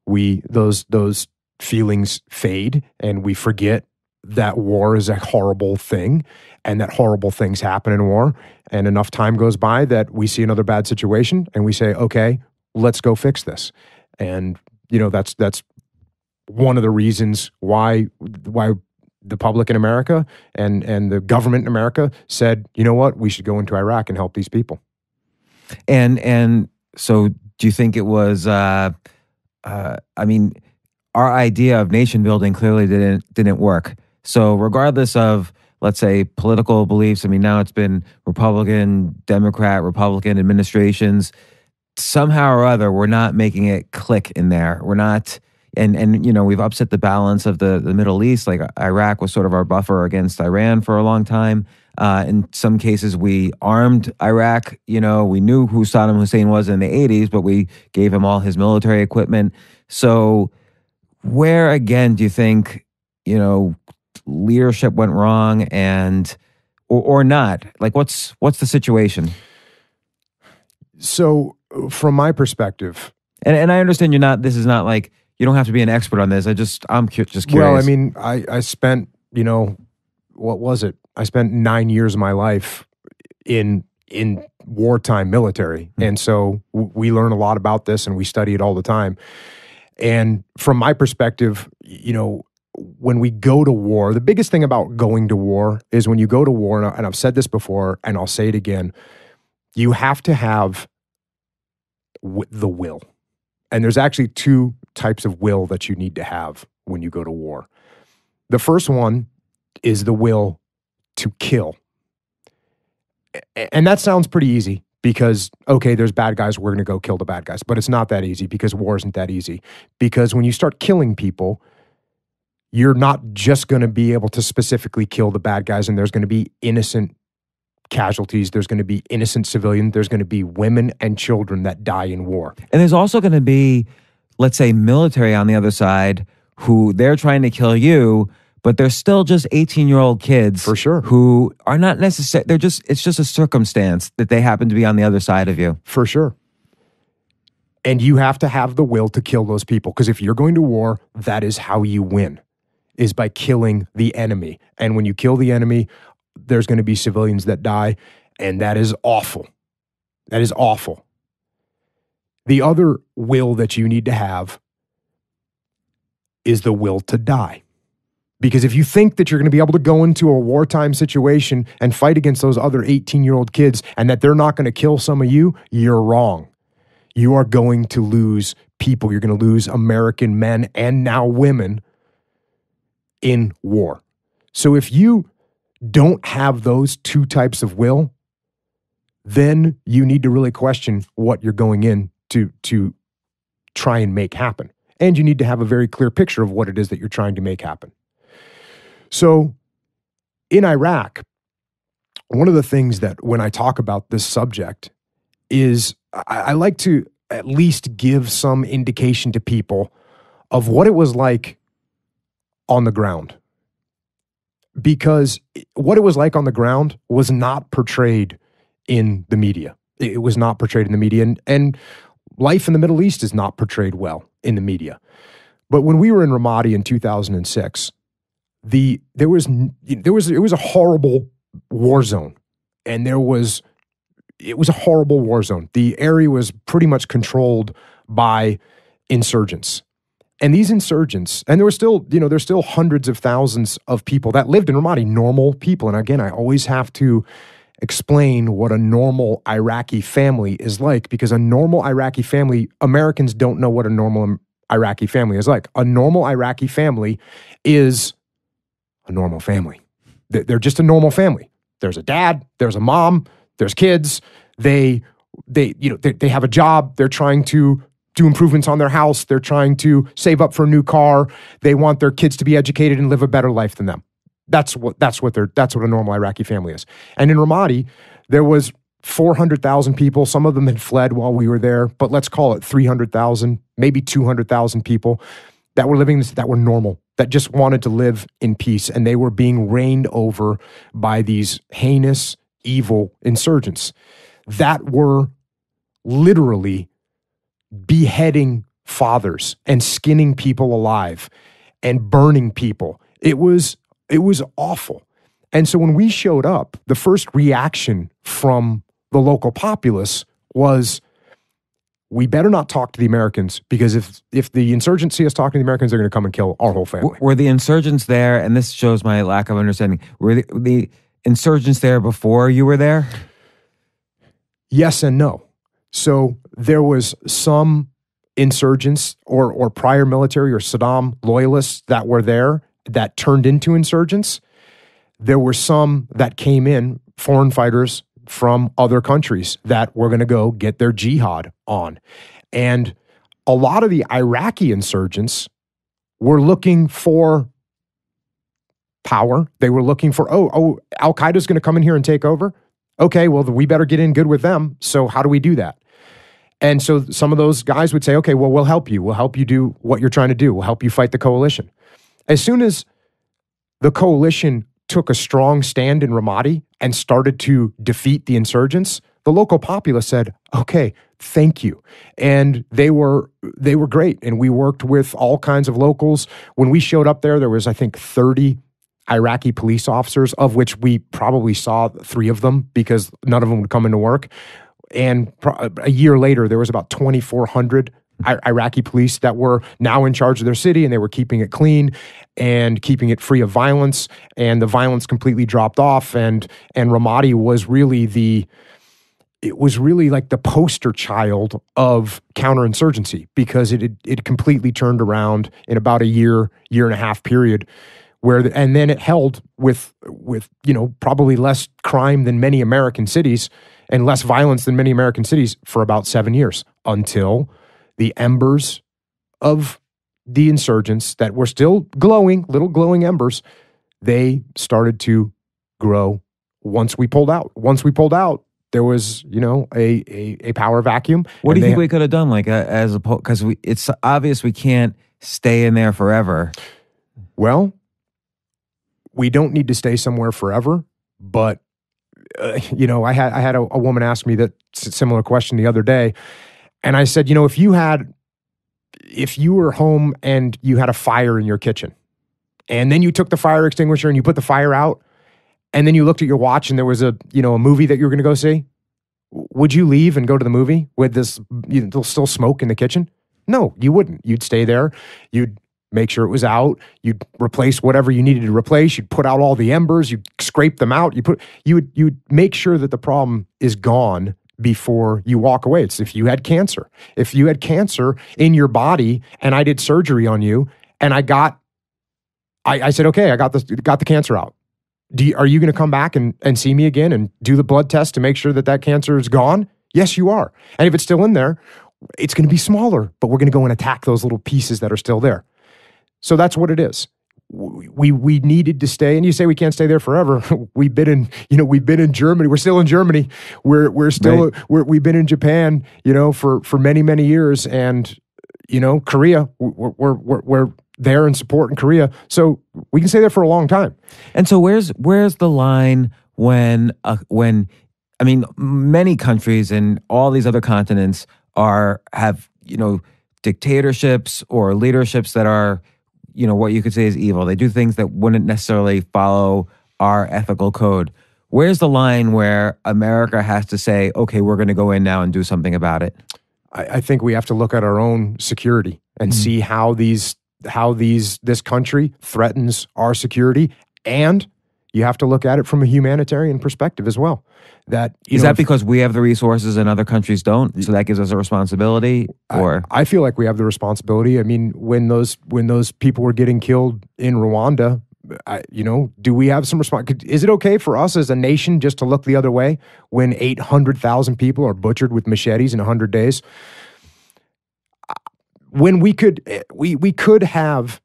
those feelings fade, and we forget that war is a horrible thing and that horrible things happen in war. And enough time goes by that we see another bad situation and we say, okay, let's go fix this. And that's one of the reasons why the public in America and the government in America said, you know what, we should go into Iraq and help these people. And so do you think it was, our idea of nation building clearly didn't work. So regardless of, let's say, political beliefs, now it's been Republican administrations, somehow or other, we're not making it click in there. We're not, and we've upset the balance of the Middle East. Like Iraq was sort of our buffer against Iran for a long time. In some cases, we armed Iraq. We knew who Saddam Hussein was in the 80s, but we gave him all his military equipment. So where, again, do you think, leadership went wrong or not? Like, what's the situation? So from my perspective, and I understand this is not like, you don't have to be an expert on this. I'm just curious. Well, I spent, what was it? I spent 9 years of my life in wartime military. Mm-hmm. And so we learn a lot about this and we study it all the time. And from my perspective, when we go to war, the biggest thing about going to war is when you go to war, and I've said this before and I'll say it again, you have to have the will. And there's actually two types of will that you need to have when you go to war. The first one is the will to kill. And that sounds pretty easy because, okay, there's bad guys, we're going to go kill the bad guys. But it's not that easy because war isn't that easy. Because when you start killing people, you're not just going to be able to specifically kill the bad guys, and there's going to be innocent casualties. There's going to be innocent civilians. There's going to be women and children that die in war. And there's also going to be, let's say, military on the other side who they're trying to kill you, but they're still just 18-year-old kids. For sure. Who are not necessarily, it's just a circumstance that they happen to be on the other side of you. For sure. And you have to have the will to kill those people. Because if you're going to war, that is how you win, is by killing the enemy. And when you kill the enemy, there's going to be civilians that die. And that is awful. That is awful. The other will that you need to have is the will to die. Because if you think that you're going to be able to go into a wartime situation and fight against those other 18-year-old kids and that they're not going to kill some of you, you're wrong. You are going to lose people. You're going to lose American men and now women in war. So if you don't have those two types of will, then you need to really question what you're going in to try and make happen. And you need to have a very clear picture of what it is that you're trying to make happen. So in Iraq, one of the things that when I talk about this subject is I like to at least give some indication to people of what it was like on the ground. Because what it was like on the ground was not portrayed in the media. It was not portrayed in the media. And life in the Middle East is not portrayed well in the media. But when we were in Ramadi in 2006, it was a horrible war zone. And it was a horrible war zone. The area was pretty much controlled by insurgents. And these insurgents, and there's still hundreds of thousands of people that lived in Ramadi, normal people. And again, I always have to explain what a normal Iraqi family is like, because a normal Iraqi family, Americans don't know what a normal Iraqi family is like. A normal Iraqi family is a normal family. They're just a normal family. There's a dad, there's a mom, there's kids. They have a job. They're trying to do improvements on their house. They're trying to save up for a new car. They want their kids to be educated and live a better life than them. That's what a normal Iraqi family is. And in Ramadi, there was 400,000 people. Some of them had fled while we were there, but let's call it 300,000, maybe 200,000 people that were living this, that were normal, that just wanted to live in peace. And they were being reigned over by these heinous, evil insurgents that were literally beheading fathers and skinning people alive and burning people. It was awful. And so when we showed up, the first reaction from the local populace was, we better not talk to the Americans, because if the insurgents see us talking to the Americans, they're going to come and kill our whole family. Were the insurgents there, and this shows my lack of understanding, were the insurgents there before you were there? Yes and no. So there was some insurgents or prior military or Saddam loyalists that were there that turned into insurgents. There were some that came in, foreign fighters from other countries that were going to go get their jihad on. And a lot of the Iraqi insurgents were looking for power. They were looking for, Al-Qaeda's going to come in here and take over. Okay, well, we better get in good with them. So how do we do that? And so some of those guys would say, okay, well, we'll help you. We'll help you do what you're trying to do. We'll help you fight the coalition. As soon as the coalition took a strong stand in Ramadi and started to defeat the insurgents, the local populace said, okay, thank you. And they were great. And we worked with all kinds of locals. When we showed up there was, I think, 30 Iraqi police officers, of which we probably saw 3 of them because none of them would come into work. And a year later, there was about 2,400 Iraqi police that were now in charge of their city, and they were keeping it clean and keeping it free of violence. And the violence completely dropped off. And Ramadi was really like the poster child of counterinsurgency, because it completely turned around in about a year and a half period. And then it held with probably less crime than many American cities and less violence than many American cities for about 7 years, until the embers of the insurgents that were still glowing, little glowing embers, they started to grow once we pulled out. Once we pulled out, there was, a power vacuum. What do you think we could have done, because it's obvious we can't stay in there forever? Well, we don't need to stay somewhere forever, but I had a woman ask me that similar question the other day, and I said, if you were home and you had a fire in your kitchen, and then you took the fire extinguisher and you put the fire out, and then you looked at your watch and there was a movie that you were going to go see, would you leave and go to the movie with this still smoke in the kitchen? No, you wouldn't. You'd stay there. You'd make sure it was out. You'd replace whatever you needed to replace. You'd put out all the embers. You'd scrape them out. You'd make sure that the problem is gone before you walk away. It's if you had cancer. If you had cancer in your body and I did surgery on you and I said, okay, I got the cancer out. Are you going to come back and see me again and do the blood test to make sure that cancer is gone? Yes, you are. And if it's still in there, it's going to be smaller, but we're going to go and attack those little pieces that are still there. So that's what it is. We needed to stay, and you say we can't stay there forever. We've been in Germany. We're still in Germany. We're still right. We've been in Japan, for many, many years, and Korea. We're there in support in Korea, so we can stay there for a long time. And so where's the line when many countries and all these other continents have dictatorships or leaderships that are what you could say is evil. They do things that wouldn't necessarily follow our ethical code. where's the line where America has to say, okay, we're going to go in now and do something about it? I think we have to look at our own security and see how this country threatens our security, and you have to look at it from a humanitarian perspective as well. Is that because we have the resources and other countries don't? So that gives us a responsibility? Or I feel like we have the responsibility. I mean, when those people were getting killed in Rwanda, do we have some response? Is it okay for us as a nation just to look the other way when 800,000 people are butchered with machetes in 100 days? When we could have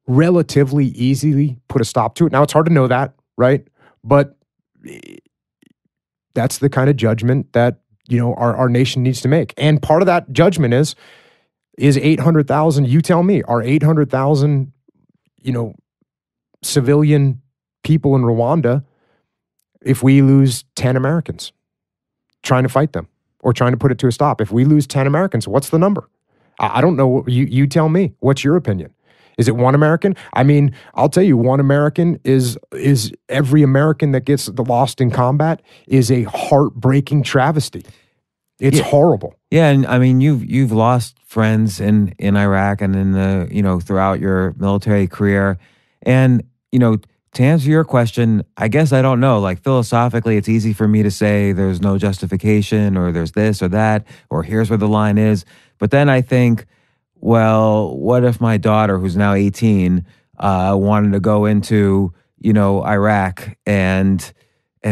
relatively easily put a stop to it. Now, it's hard to know that, right? But that's the kind of judgment that, our nation needs to make. And part of that judgment is 800,000, you tell me, are 800,000, civilian people in Rwanda, if we lose 10 Americans trying to fight them or trying to put it to a stop? If we lose 10 Americans, what's the number? I don't know. You tell me. What's your opinion? Is it one American? I mean, I'll tell you, one American is every American that gets lost in combat is a heartbreaking travesty. It's horrible. Yeah, and I mean, you've lost friends in Iraq and in the throughout your military career, and to answer your question, I guess I don't know. Like philosophically, it's easy for me to say there's no justification or there's this or that or here's where the line is. But then I think, well, what if my daughter, who's now 18, wanted to go into, Iraq and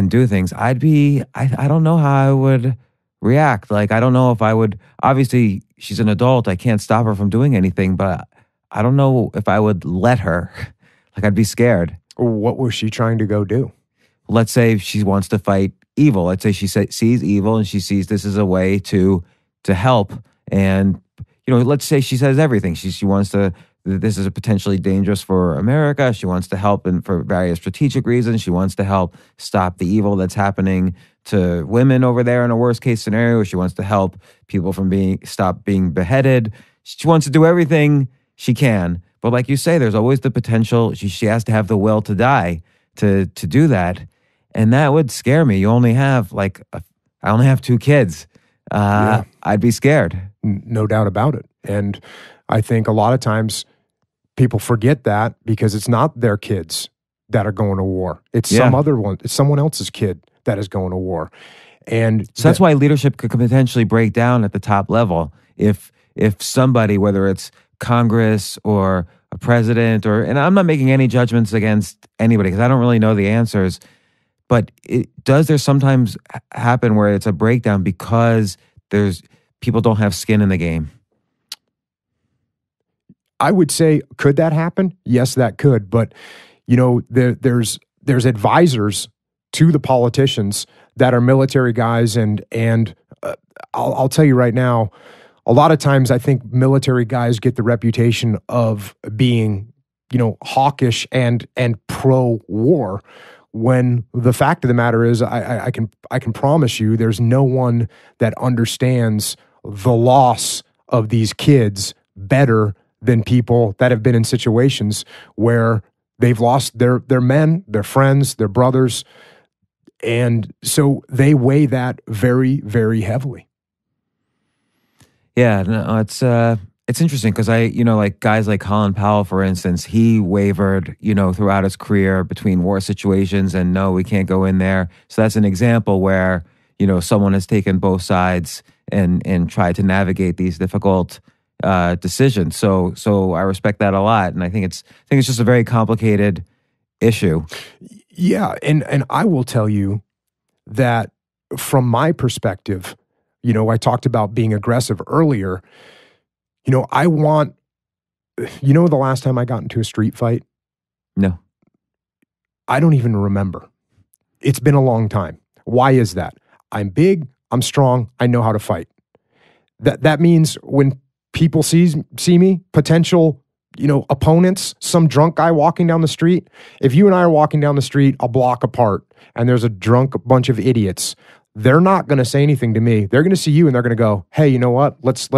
do things? I don't know how I would react. Like, I don't know if I would, obviously she's an adult. I can't stop her from doing anything, but I don't know if I would let her. Like, I'd be scared. What was she trying to go do? Let's say she wants to fight evil. Let's say she sees evil and she sees this is a way to help. And, let's say she says everything. She wants to, this is potentially dangerous for America. She wants to help for various strategic reasons. She wants to help stop the evil that's happening to women over there in a worst case scenario. She wants to help people from stop being beheaded. She wants to do everything she can. But like you say, there's always the potential. She has to have the will to die to do that. And that would scare me. You only have I only have 2 kids. I'd be scared. No doubt about it. And I think a lot of times people forget that because it's not their kids that are going to war. It's it's someone else's kid that is going to war. And so that's why leadership could potentially break down at the top level. If somebody, whether it's Congress or a president, and I'm not making any judgments against anybody because I don't really know the answers, but does there sometimes happen where it's a breakdown because people don't have skin in the game? I would say, could that happen? Yes, that could. But, there's advisors to the politicians that are military guys. And I'll tell you right now, a lot of times I think military guys get the reputation of being, hawkish and pro-war, when the fact of the matter is I can promise you there's no one that understands the loss of these kids better than people that have been in situations where they've lost their men, their friends, their brothers. And so they weigh that very, very heavily. Yeah, no, it's interesting because like guys like Colin Powell, for instance, he wavered, throughout his career between war situations and no, we can't go in there. So that's an example where, someone has taken both sides and tried to navigate these difficult decisions. So I respect that a lot, and I think it's just a very complicated issue. Yeah, and I will tell you that from my perspective, I talked about being aggressive earlier. I want, the last time I got into a street fight? No. I don't even remember. It's been a long time. Why is that? I'm big, I'm strong, I know how to fight. That means when people see me, potential, opponents, some drunk guy walking down the street, if you and I are walking down the street a block apart and there's a drunk bunch of idiots, they're not going to say anything to me. They're going to see you and they're going to go, "Hey, you know what? Let's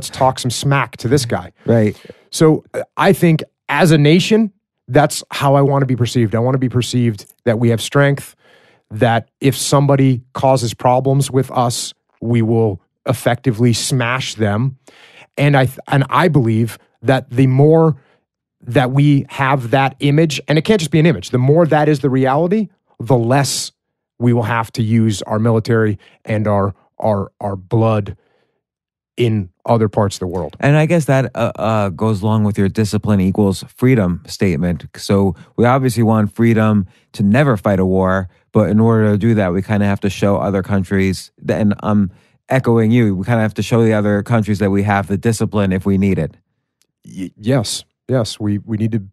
talk some smack to this guy." Right. So I think as a nation, that's how I want to be perceived. I want to be perceived that we have strength, that if somebody causes problems with us, we will effectively smash them. And I believe that the more that we have that image, and it can't just be an image, the more that is the reality, the less we will have to use our military and our blood in other parts of the world. And I guess that goes along with your discipline equals freedom statement. So we obviously want freedom to never fight a war, but in order to do that, we kind of have to show other countries, and I'm echoing you, we kind of have to show the other countries that we have the discipline if we need it. Yes, we need to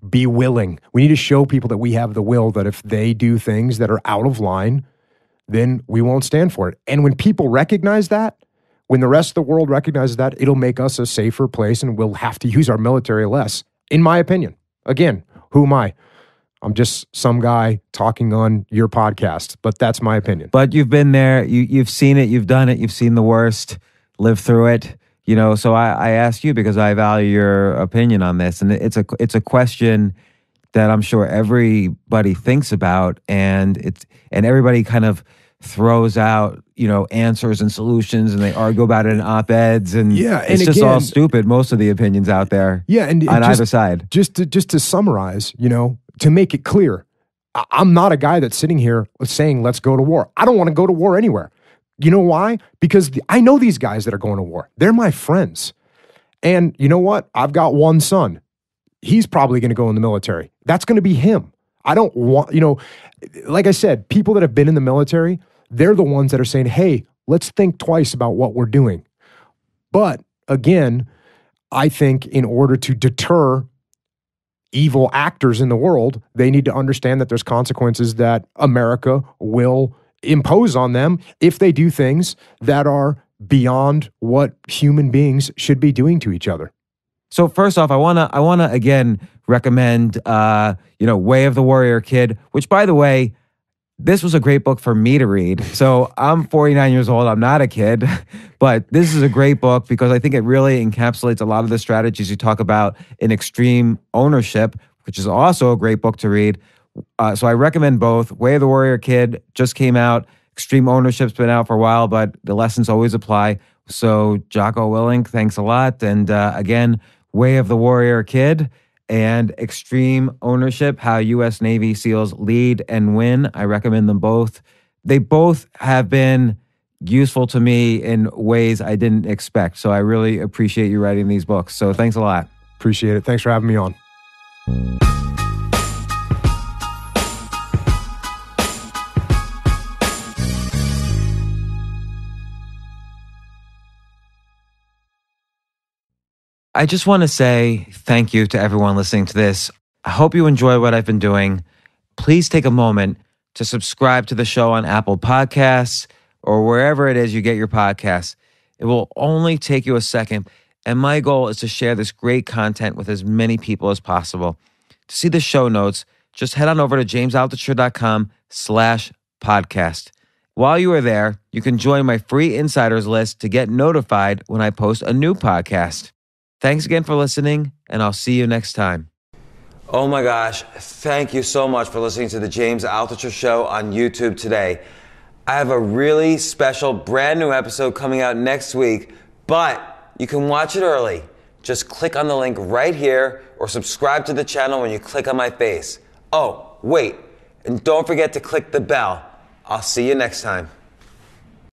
be willing. We need to show people that we have the will, that if they do things that are out of line, then we won't stand for it. And when people recognize that, when the rest of the world recognizes that, it'll make us a safer place and we'll have to use our military less, in my opinion. Again, who am I? I'm just some guy talking on your podcast, but that's my opinion. But you've been there, you've seen it, you've done it, you've seen the worst, lived through it. You know, so I ask you because I value your opinion on this, and it's a question that I'm sure everybody thinks about, and everybody kind of throws out, you know, answers and solutions, and they argue about it in op-eds, and it's just all stupid. Most of the opinions out there, and on either side. Just to summarize, you know, to make it clear, I'm not a guy that's sitting here saying let's go to war. I don't want to go to war anywhere. You know why? Because I know these guys that are going to war. They're my friends. And you know what? I've got one son. He's probably going to go in the military. That's going to be him. I don't want, you know, like I said, people that have been in the military, they're the ones that are saying, hey, let's think twice about what we're doing. But again, I think in order to deter evil actors in the world, they need to understand that there's consequences that America will impose on them if they do things that are beyond what human beings should be doing to each other. So first off, I wanna again recommend Way of the Warrior Kid, which, by the way, this was a great book for me to read. So I'm 49 years old. I'm not a kid, but this is a great book because I think it really encapsulates a lot of the strategies you talk about in Extreme Ownership, which is also a great book to read. So I recommend both. Way of the Warrior Kid just came out. Extreme Ownership's been out for a while, but the lessons always apply. So Jocko Willink, thanks a lot. And again, Way of the Warrior Kid and Extreme Ownership, How U.S. Navy SEALs Lead and Win. I recommend them both. They both have been useful to me in ways I didn't expect. So I really appreciate you writing these books. So thanks a lot. Appreciate it. Thanks for having me on. I just want to say thank you to everyone listening to this. I hope you enjoy what I've been doing. Please take a moment to subscribe to the show on Apple Podcasts or wherever it is you get your podcasts. It will only take you a second, and my goal is to share this great content with as many people as possible. To see the show notes, just head on over to jamesaltucher.com/podcast. While you are there, you can join my free insiders list to get notified when I post a new podcast. Thanks again for listening, and I'll see you next time. Oh my gosh, thank you so much for listening to the James Altucher Show on YouTube today. I have a really special brand new episode coming out next week, but you can watch it early. Just click on the link right here or subscribe to the channel when you click on my face. Oh, wait, and don't forget to click the bell. I'll see you next time.